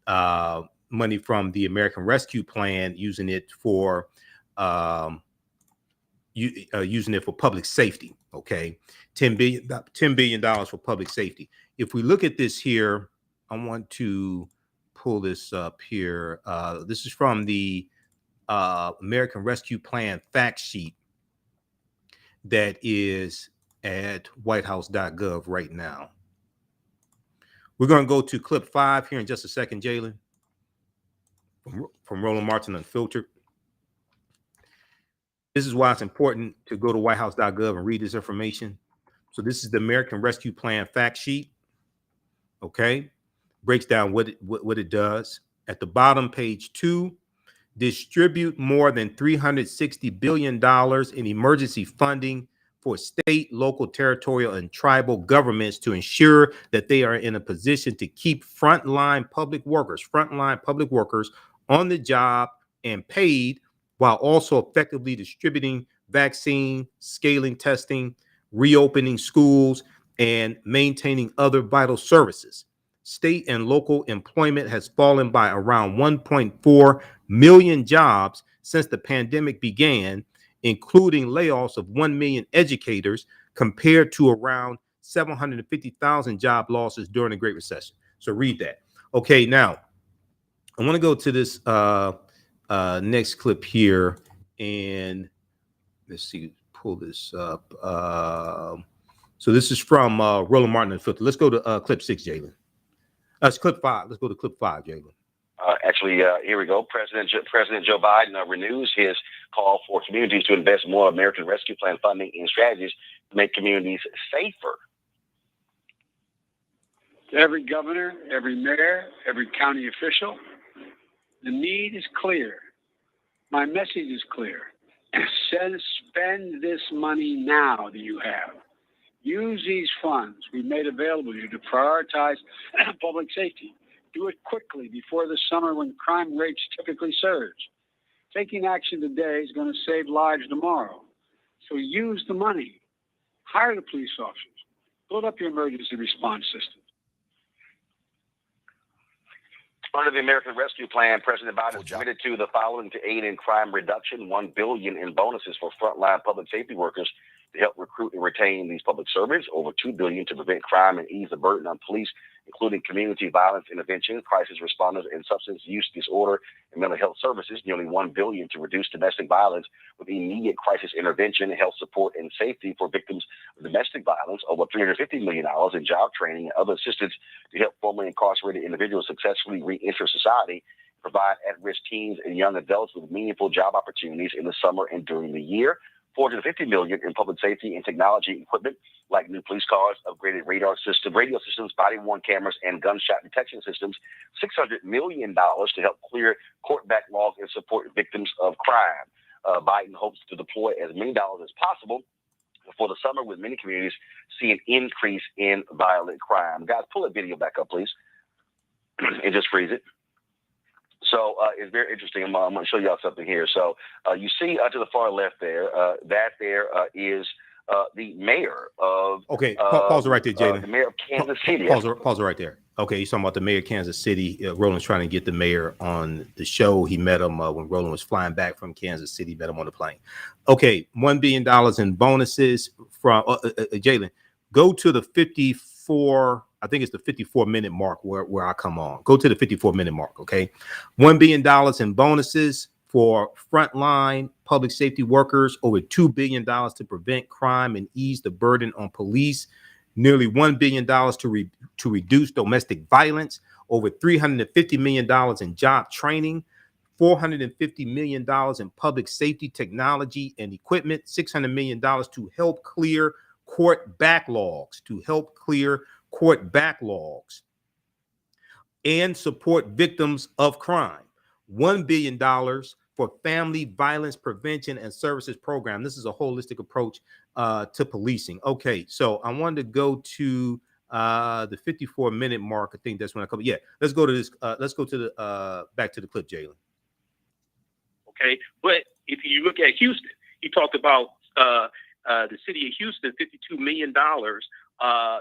[SPEAKER 1] money from the American Rescue Plan, using it for using it for public safety. Okay, $10 billion for public safety. If we look at this here, I want to pull this up here. This is from the American Rescue Plan fact sheet that is at whitehouse.gov right now. We're going to go to clip 5 here in just a second, Jalen, from Roland Martin Unfiltered. This is why it's important to go to whitehouse.gov and read this information. So this is the American Rescue Plan fact sheet. Okay, breaks down what it does. At the bottom, page 2, distribute more than $360 billion in emergency funding for state, local, territorial, and tribal governments to ensure that they are in a position to keep frontline public workers on the job and paid, while also effectively distributing vaccine, scaling testing, reopening schools, and maintaining other vital services. State and local employment has fallen by around 1.4 million jobs since the pandemic began, including layoffs of 1 million educators, compared to around 750,000 job losses during the Great Recession. So read that. Okay, now I want to go to this next clip here, and let's see, pull this up. So this is from Roland Martin and Filter. Let's go to clip 6, Jalen. That's clip 5. Let's go to clip 5, Jalen.
[SPEAKER 9] Here we go. President Joe Biden renews his call for communities to invest more American Rescue Plan funding in strategies to make communities safer.
[SPEAKER 8] To every governor, every mayor, every county official, the need is clear. My message is clear. Spend this money now that you have. Use these funds we've made available to you to prioritize public safety. Do it quickly before the summer when crime rates typically surge. Taking action today is going to save lives tomorrow. So use the money. Hire the police officers. Build up your emergency response system.
[SPEAKER 9] Under the American Rescue Plan, President Biden is committed to the following to aid in crime reduction: $1 billion in bonuses for frontline public safety workers to help recruit and retain these public servants, over $2 billion to prevent crime and ease the burden on police, including community violence intervention, crisis responders, and substance use disorder and mental health services, nearly $1 billion to reduce domestic violence with immediate crisis intervention, health support, and safety for victims of domestic violence, over $350 million in job training and other assistance to help formerly incarcerated individuals successfully re-enter society, provide at-risk teens and young adults with meaningful job opportunities in the summer and during the year, $450 million in public safety and technology equipment like new police cars, upgraded radio systems, body-worn cameras, and gunshot detection systems, $600 million to help clear court backlogs and support victims of crime. Biden hopes to deploy as many dollars as possible for the summer, with many communities see an increase in violent crime. Guys, pull that video back up, please, and just freeze it. So it's very interesting. I'm going to show y'all something here. So you see to the far left there, that there is the mayor of...
[SPEAKER 1] Okay, pause it right there, Jaden.
[SPEAKER 9] The mayor of Kansas City.
[SPEAKER 1] Pause it right there. Okay, you're talking about the mayor of Kansas City. Roland's trying to get the mayor on the show. He met him when Roland was flying back from Kansas City, met him on the plane. Okay, $1 billion in bonuses from... Jalen, go to the 54... I think it's the 54-minute mark where I come on. Go to the 54-minute mark, okay? $1 billion in bonuses for frontline public safety workers, over $2 billion to prevent crime and ease the burden on police, nearly $1 billion to reduce domestic violence, over $350 million in job training, $450 million in public safety technology and equipment, $600 million to help clear court backlogs, and support victims of crime. $1 billion for family violence prevention and services program. This is a holistic approach to policing. Okay, so I wanted to go to the 54-minute mark. I think that's when I come. Yeah, let's go to this. Let's go to the back to the clip, Jalen.
[SPEAKER 10] Okay, but if you look at Houston, he talked about the city of Houston, $52 million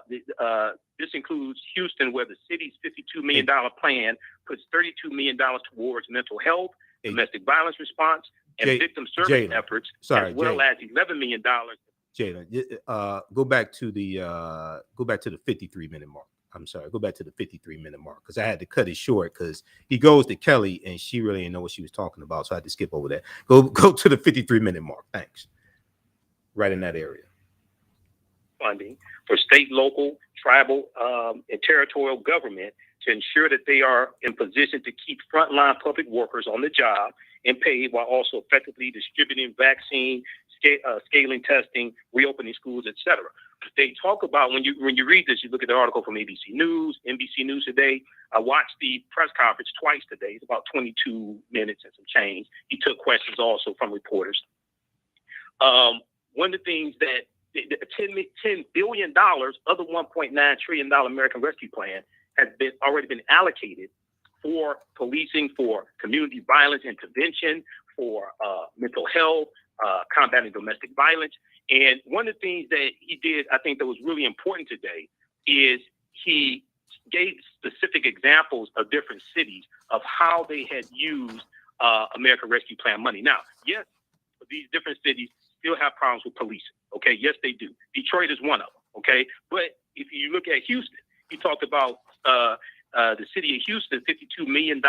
[SPEAKER 10] This includes Houston, where the city's $52 million plan puts $32 million towards mental health, domestic violence response, and victim service efforts, as well as $11 million.
[SPEAKER 1] Jalen, go back to the 53-minute mark. I'm sorry, go back to the 53-minute mark, because I had to cut it short because he goes to Kelly and she really didn't know what she was talking about, so I had to skip over that. Go to the 53-minute mark. Thanks. Right in that area.
[SPEAKER 10] Funding for state, local, tribal, and territorial government to ensure that they are in position to keep frontline public workers on the job and paid, while also effectively distributing vaccine, scaling testing, reopening schools, etc. They talk about, when you read this, you look at the article from ABC News, NBC News today. I watched the press conference twice today. It's about 22 minutes and some change. He took questions also from reporters. One of the things that $10 billion of the $1.9 trillion American Rescue Plan has already been allocated for policing, for community violence intervention, for mental health, combating domestic violence. And one of the things that he did, I think, that was really important today is he gave specific examples of different cities of how they had used American Rescue Plan money. Now, yes, these different cities still have problems with policing. Okay, yes, they do. Detroit is one of them. Okay, but if you look at Houston, he talked about the city of Houston, $52 million.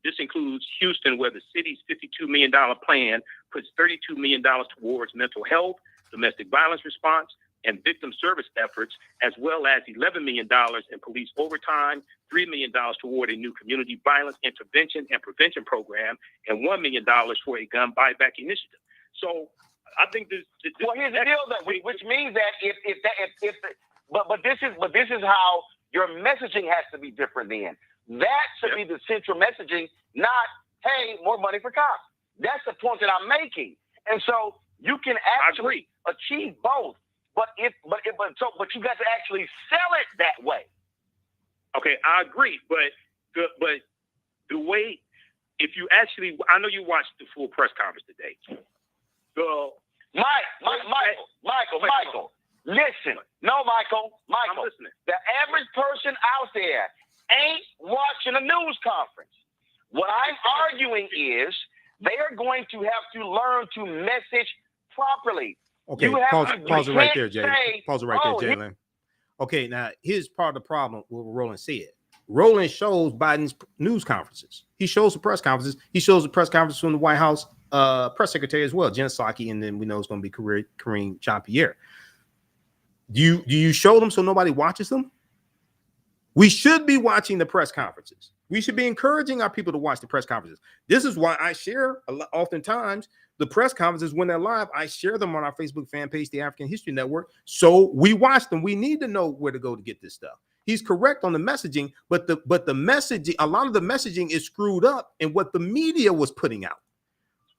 [SPEAKER 10] This includes Houston, where the city's $52 million plan puts $32 million towards mental health, domestic violence response, and victim service efforts, as well as $11 million in police overtime, $3 million toward a new community violence intervention and prevention program, and $1 million for a gun buyback initiative. So I think this
[SPEAKER 9] well, here's the deal, though, which means that but this is how your messaging has to be different. Then that should be the central messaging, not hey, more money for cops. That's the point that I'm making, and so you can actually achieve both. But you got to actually sell it that way.
[SPEAKER 10] Okay, I agree, but the way, if you actually, I know you watched the full press conference today. Michael, listen. No, Michael. I'm listening.
[SPEAKER 9] The average person out there ain't watching a news conference. What I'm arguing is they are going to have to learn to message properly.
[SPEAKER 1] Okay, pause it right there, Jay. Pause it right there, Jalen. Okay, now here's part of the problem with what Roland said. Roland shows Biden's news conferences. He shows the press conferences. He shows the press conference from the White House press secretary as well, Jen Psaki, and then we know it's going to be Karine Jean-Pierre. Do you show them so nobody watches them? We should be watching the press conferences. We should be encouraging our people to watch the press conferences. This is why I share oftentimes the press conferences when they're live. I share them on our Facebook fan page, the African History Network. So we watch them. We need to know where to go to get this stuff. He's correct on the messaging, but the messaging, a lot of the messaging is screwed up in what the media was putting out.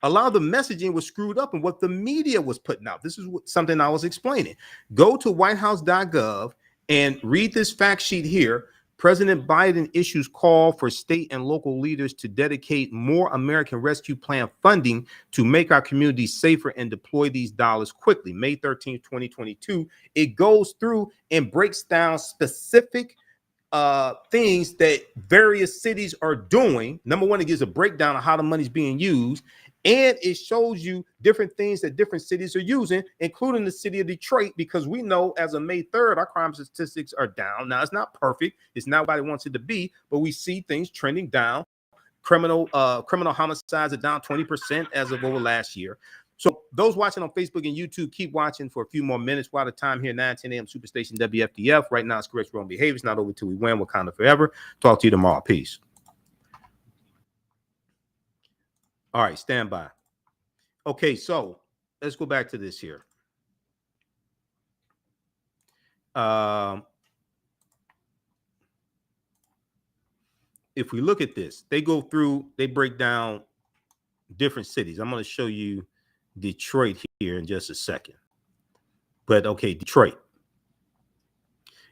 [SPEAKER 1] A lot of the messaging was screwed up in what the media was putting out. This is something I was explaining. Go to whitehouse.gov and read this fact sheet here. President Biden issues call for state and local leaders to dedicate more American Rescue Plan funding to make our communities safer and deploy these dollars quickly. May 13th, 2022. It goes through and breaks down specific things that various cities are doing. Number one, it gives a breakdown of how the money's being used. And it shows you different things that different cities are using, including the city of Detroit, because we know as of May 3rd, our crime statistics are down. Now, it's not perfect. It's not what everybody wants it to be, but we see things trending down. Criminal homicides are down 20% as of over last year. So those watching on Facebook and YouTube, keep watching for a few more minutes. We're out of time here, 9:10 a.m. Superstation WFDF. Right now, it's correct wrong behavior. It's not over till we win. Wakanda forever. Talk to you tomorrow. Peace. All right, stand by. Okay, so let's go back to this here. If we look at this, they go through, they break down different cities. I'm going to show you Detroit here in just a second. But okay, Detroit.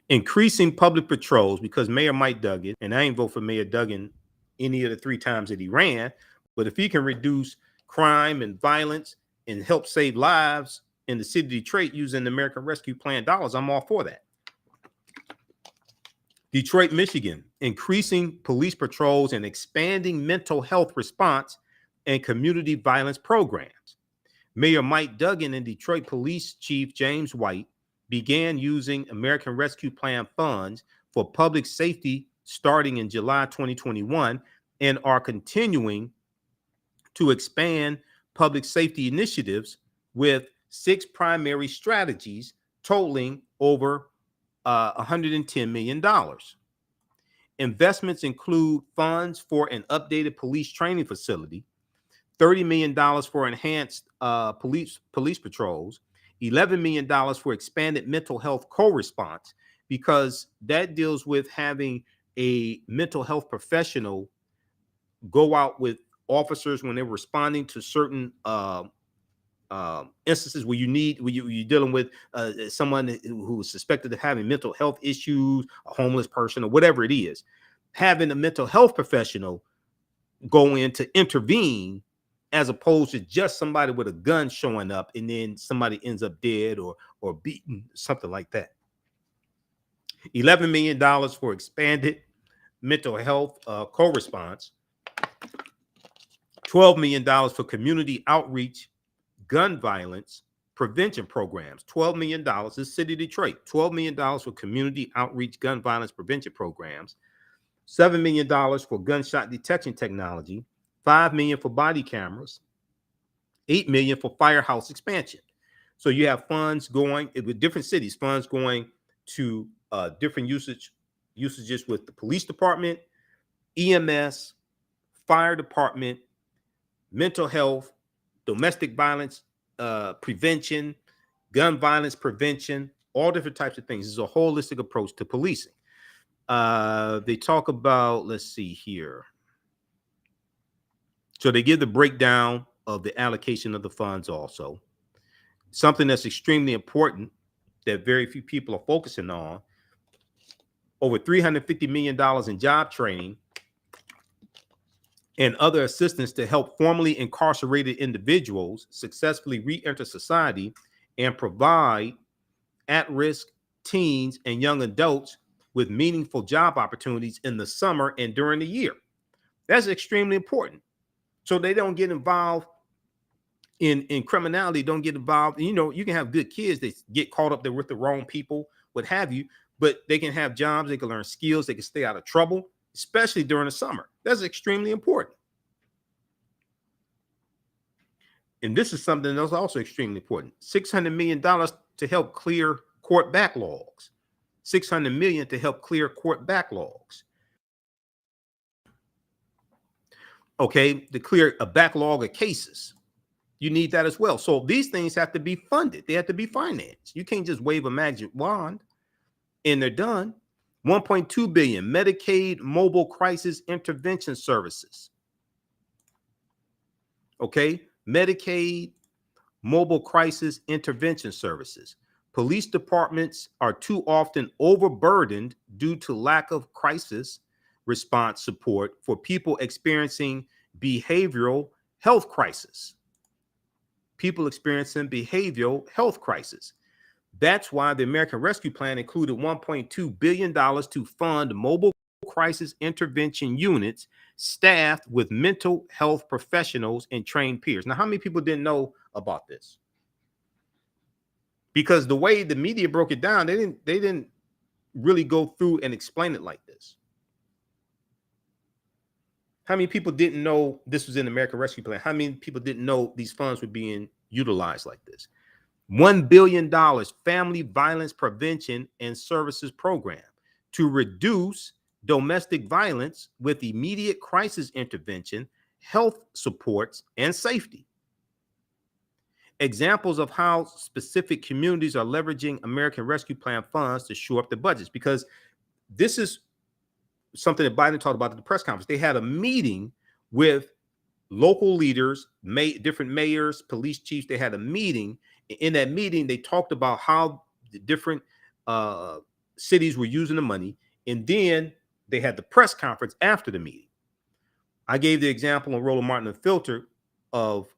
[SPEAKER 1] Increasing public patrols because Mayor Mike Duggan, and I ain't vote for Mayor Duggan any of the 3 times that he ran, but if he can reduce crime and violence and help save lives in the city of Detroit using the American Rescue Plan dollars, I'm all for that. Detroit, Michigan, increasing police patrols and expanding mental health response and community violence programs. Mayor Mike Duggan and Detroit Police Chief James White began using American Rescue Plan funds for public safety starting in July 2021 and are continuing to expand public safety initiatives with 6 primary strategies totaling over $110 million. Investments include funds for an updated police training facility, $30 million for enhanced police patrols, $11 million for expanded mental health co-response, because that deals with having a mental health professional go out with officers when they're responding to certain instances where you're dealing with someone who is suspected of having mental health issues, a homeless person, or whatever it is. Having a mental health professional go in to intervene, as opposed to just somebody with a gun showing up and then somebody ends up dead or beaten, something like that. $11 million for expanded mental health co-response, $12 million for community outreach, gun violence prevention programs. $12 million, this is City of Detroit, $12 million for community outreach, gun violence prevention programs, $7 million for gunshot detection technology, $5 million for body cameras, $8 million for firehouse expansion. So you have funds going with different cities, funds going to different usages with the police department, EMS, fire department, mental health, domestic violence prevention, gun violence prevention, all different types of things. It's a holistic approach to policing. They talk about, let's see here. So they give the breakdown of the allocation of the funds also. Something that's extremely important that very few people are focusing on. Over $350 million in job training and other assistance to help formerly incarcerated individuals successfully re-enter society and provide at-risk teens and young adults with meaningful job opportunities in the summer and during the year. That's extremely important. So they don't get involved in criminality, don't get involved. You know, you can have good kids that get caught up there with the wrong people, what have you, but they can have jobs, they can learn skills, they can stay out of trouble, especially during the summer. That's extremely important. And this is something that's also extremely important. $600 million to help clear court backlogs. $600 million to help clear court backlogs. Okay, to clear a backlog of cases. You need that as well. So these things have to be funded. They have to be financed. You can't just wave a magic wand and they're done. $1.2 billion Medicaid mobile crisis intervention services. Okay, Medicaid mobile crisis intervention services. Police departments are too often overburdened due to lack of crisis response support for people experiencing behavioral health crisis. People experiencing behavioral health crisis. That's why the American Rescue Plan included $1.2 billion to fund mobile crisis intervention units staffed with mental health professionals and trained peers. Now, how many people didn't know about this? Because the way the media broke it down, they didn't really go through and explain it like this. How many people didn't know this was in the American Rescue Plan? How many people didn't know these funds were being utilized like this? $1 billion Family Violence Prevention and Services Program to reduce domestic violence with immediate crisis intervention, health supports, and safety. Examples of how specific communities are leveraging American Rescue Plan funds to shore up their budgets, because this is something that Biden talked about at the press conference. They had a meeting with local leaders, different mayors, police chiefs. They had a meeting. In that meeting, they talked about how the different cities were using the money. And then they had the press conference after the meeting. I gave the example on Roland Martin and Filter of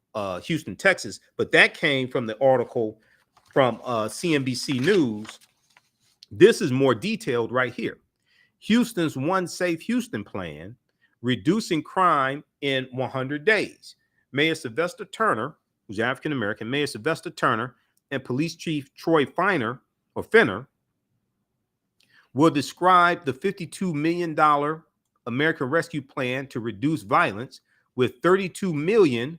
[SPEAKER 1] Houston, Texas, but that came from the article from CNBC News. This is more detailed right here. Houston's One Safe Houston plan, reducing crime in 100 days. Mayor Sylvester Turner, who's African-American, Mayor Sylvester Turner and Police Chief Troy Finner will describe the $52 million American Rescue Plan to reduce violence, with $32 million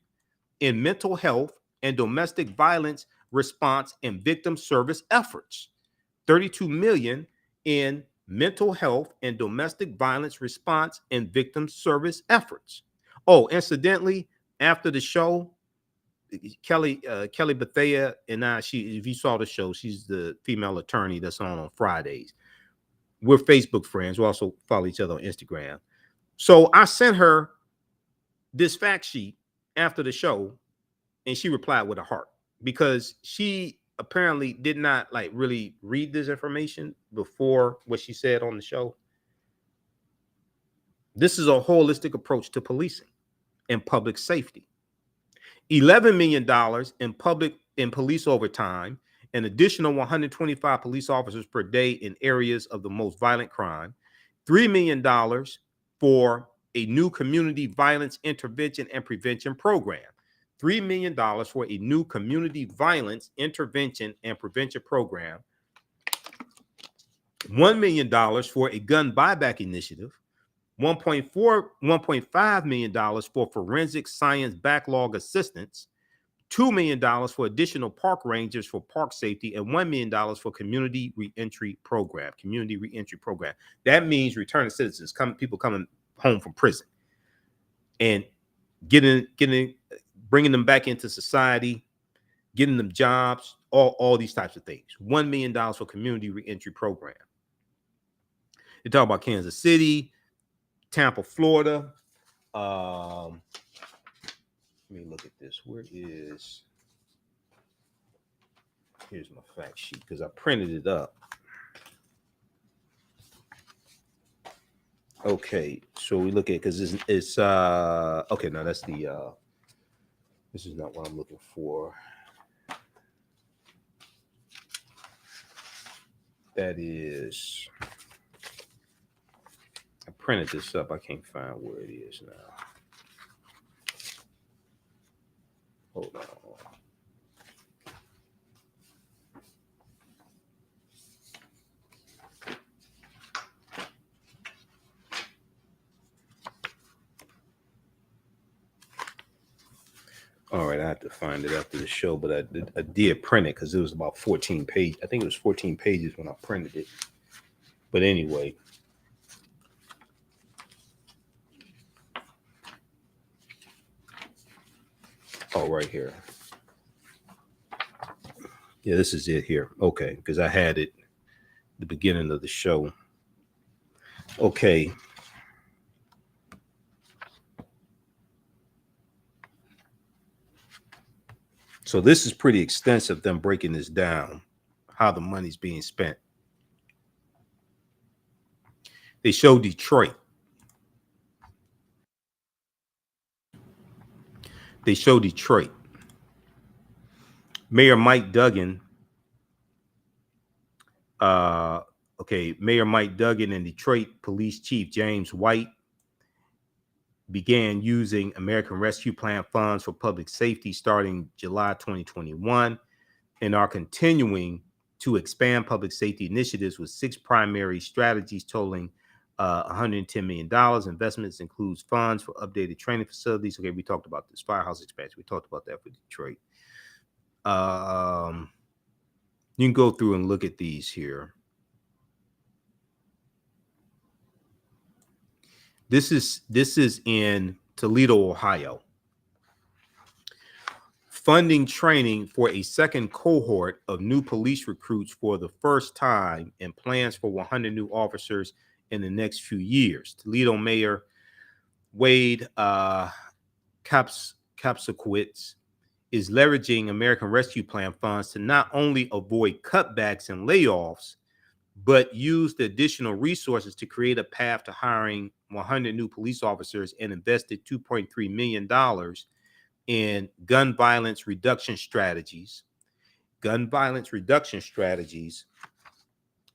[SPEAKER 1] in mental health and domestic violence response and victim service efforts. $32 million in mental health and domestic violence response and victim service efforts. Oh, incidentally, after the show, Kelly Bethea and I, if you saw the show, she's the female attorney that's on Fridays. We're Facebook friends. We also follow each other on Instagram. So I sent her this fact sheet after the show, and she replied with a heart, because she apparently did not like really read this information before what she said on the show. This is a holistic approach to policing and public safety. $11 million in police overtime, an additional 125 police officers per day in areas of the most violent crime, $3 million for a new community violence intervention and prevention program. $3 million for a new community violence intervention and prevention program. $1 million for a gun buyback initiative. $1.5 million for forensic science backlog assistance. $2 million for additional park rangers for park safety, and $1 million for community reentry program. Community reentry program. That means returning citizens, people coming home from prison, and bringing them back into society, getting them jobs, all these types of things. $1 million for community reentry program. They talk about Kansas City, Tampa, Florida. Let me look at this. Here's my fact sheet, because I printed it up. Okay, so we look at, because it's okay, no, that's the this is not what I'm looking for. That is, I printed this up. I can't find where it is now. Hold on. All right, I have to find it after the show, but I did print it because it was about 14 pages. I think it was 14 pages when I printed it. But anyway. Oh, right here. Yeah, this is it here. Okay, because I had it at the beginning of the show. Okay. So this is pretty extensive, them breaking this down, how the money's being spent. They show Detroit. Mayor Mike Duggan. Mayor Mike Duggan and Detroit Police Chief James White began using American Rescue Plan funds for public safety starting July 2021, and are continuing to expand public safety initiatives with 6 primary strategies totaling $110 million. Investments includes funds for updated training facilities. Okay, we talked about this firehouse expansion. We talked about that for Detroit. You can go through and look at these here. This is in Toledo, Ohio. Funding training for a second cohort of new police recruits for the first time, and plans for 100 new officers in the next few years. Toledo Mayor Wade Kapsakowicz is leveraging American Rescue Plan funds to not only avoid cutbacks and layoffs, but use the additional resources to create a path to hiring 100 new police officers, and invested $2.3 million in gun violence reduction strategies, gun violence reduction strategies,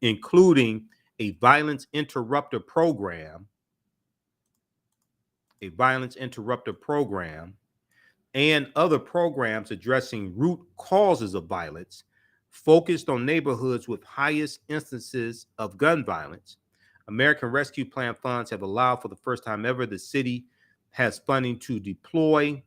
[SPEAKER 1] including a violence interrupter program, and other programs addressing root causes of violence focused on neighborhoods with highest instances of gun violence. American Rescue Plan funds have allowed, for the first time ever, the city has funding to deploy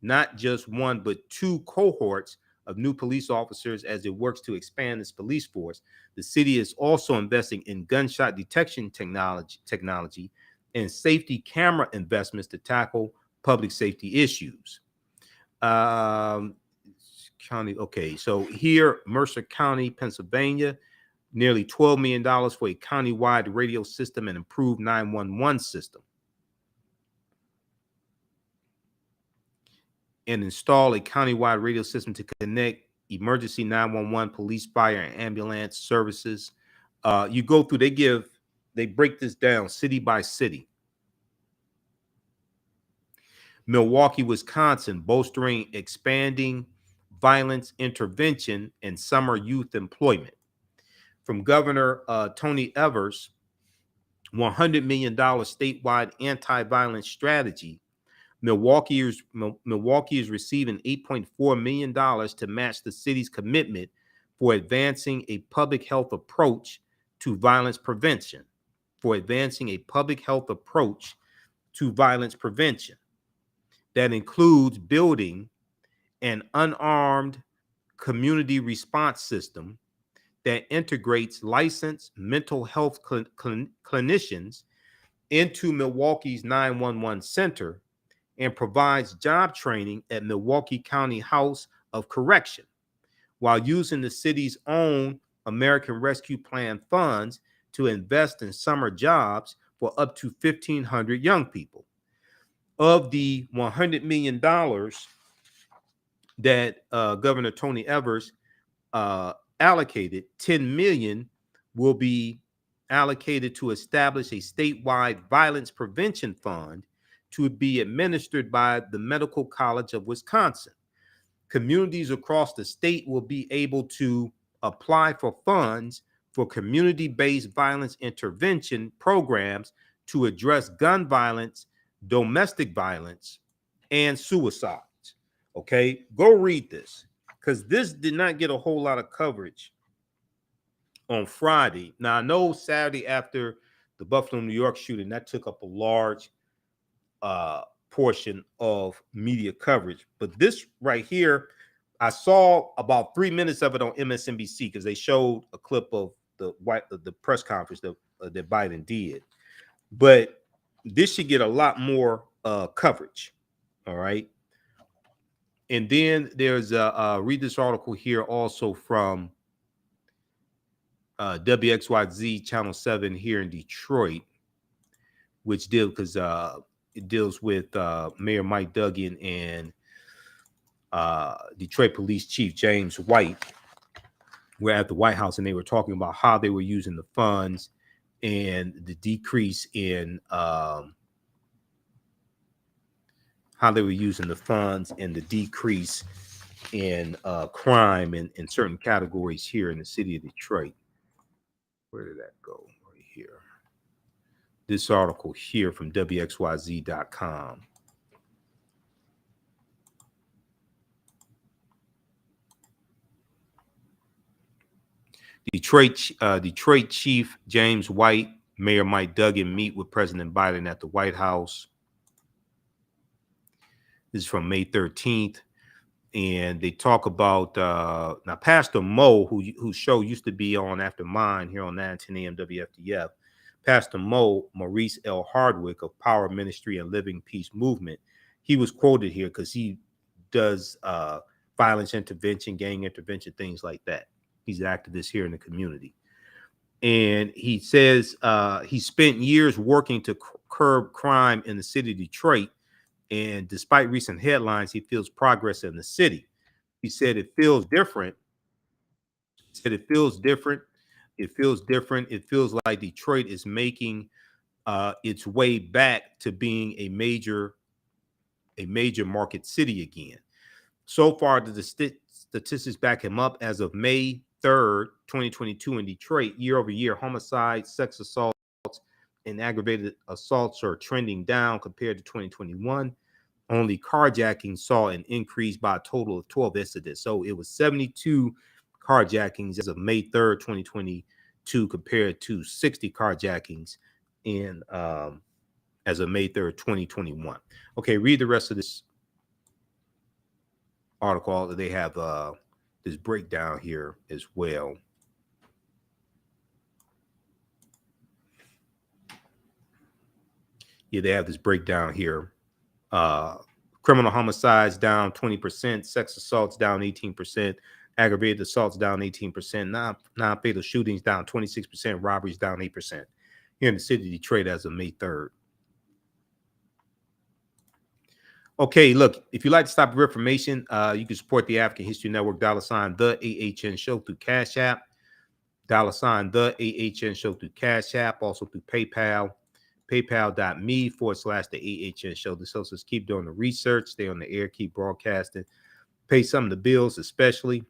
[SPEAKER 1] not just one, but two cohorts of new police officers as it works to expand its police force. The city is also investing in gunshot detection technology and safety camera investments to tackle public safety issues. County, okay, so here, Mercer County, Pennsylvania, nearly $12 million for a countywide radio system and improved 911 system. And install a countywide radio system to connect emergency 911, police, fire, and ambulance services. You go through, they break this down city by city. Milwaukee, Wisconsin, bolstering expanding violence intervention and summer youth employment. From Governor Tony Evers, $100 million statewide anti-violence strategy. Milwaukee is receiving $8.4 million to match the city's commitment for advancing a public health approach to violence prevention. That includes building an unarmed community response system that integrates licensed mental health clinicians into Milwaukee's 911 center and provides job training at Milwaukee County House of Correction, while using the city's own American Rescue Plan funds to invest in summer jobs for up to 1,500 young people. Of the $100 million that Governor Tony Evers allocated, $10 million will be allocated to establish a statewide violence prevention fund to be administered by the Medical College of Wisconsin. Communities across the state will be able to apply for funds for community-based violence intervention programs to address gun violence, domestic violence, and suicides. Okay, go read this, because this did not get a whole lot of coverage on Friday. Now, I know Saturday after the Buffalo, New York shooting, that took up a large portion of media coverage. But this right here, I saw about 3 minutes of it on MSNBC because they showed a clip of the press conference that Biden did. But this should get a lot more coverage. All right. And then there's read this article here also from WXYZ Channel 7 here in Detroit, which it deals with Mayor Mike Duggan and Detroit Police Chief James White. We're at the White House and they were talking about how they were using the funds and the decrease in crime in certain categories here in the city of Detroit. Where did that go? Right here. This article here from WXYZ.com. Detroit Chief James White, Mayor Mike Duggan meet with President Biden at the White House. This is from May 13th. And they talk about now Pastor Mo, whose show used to be on after mine here on 910 AM WFDF. Pastor Mo, Maurice L. Hardwick of Power Ministry and Living Peace Movement. He was quoted here because he does violence intervention, gang intervention, things like that. He's an activist here in the community. And he says he spent years working to curb crime in the city of Detroit. And despite recent headlines, he feels progress in the city. He said it feels different. It feels like Detroit is making its way back to being a major market city again. So far, the statistics back him up. As of May 3rd, 2022 in Detroit, year over year, homicides, sex assaults, and aggravated assaults are trending down compared to 2021. Only carjacking saw an increase by a total of 12 incidents. So it was 72 carjackings as of May 3rd, 2022, compared to 60 carjackings in as of May 3rd, 2021. Okay, read the rest of this article. They have this breakdown here as well. Yeah, they have this breakdown here. Criminal homicides down 20%, sex assaults down 18%, aggravated assaults down 18%, non-fatal shootings down 26%, robberies down 8% here in the city of Detroit as of May 3rd. Okay, look, if you'd like to stop your information, you can support the African History Network, $ the AHN show through Cash App, $ the AHN show through Cash App, also through PayPal, paypal.me/the AHN show. This helps us keep doing the research, stay on the air, keep broadcasting, pay some of the bills, especially.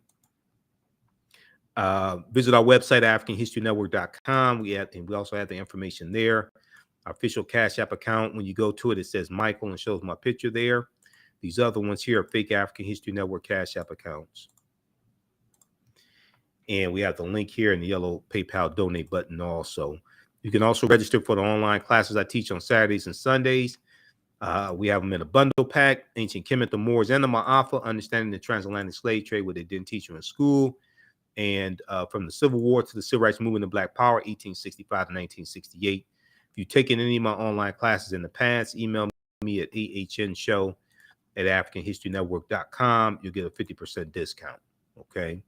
[SPEAKER 1] Visit our website, AfricanHistoryNetwork.com. We also have the information there. Our official Cash App account, when you go to it, it says Michael and shows my picture there. These other ones here are fake African History Network Cash App accounts. And we have the link here in the yellow PayPal donate button also. You can also register for the online classes I teach on Saturdays and Sundays. We have them in a bundle pack: Ancient Kemet, the Moors, and the Maafa, Understanding the Transatlantic Slave Trade, what they didn't teach you in school. And from the Civil War to the Civil Rights Movement and Black Power, 1865 to 1968. If you've taken any of my online classes in the past, email me at ahnshow@africanhistorynetwork.com. You'll get a 50% discount. Okay.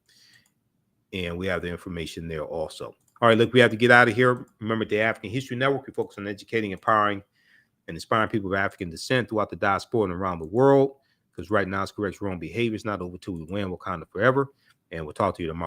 [SPEAKER 1] And we have the information there also. All right, look, we have to get out of here. Remember, the African History Network, we focus on educating, empowering, and inspiring people of African descent throughout the diaspora and around the world. Because right now, it's correct wrong behavior. It's not over till we win. Wakanda forever. And we'll talk to you tomorrow.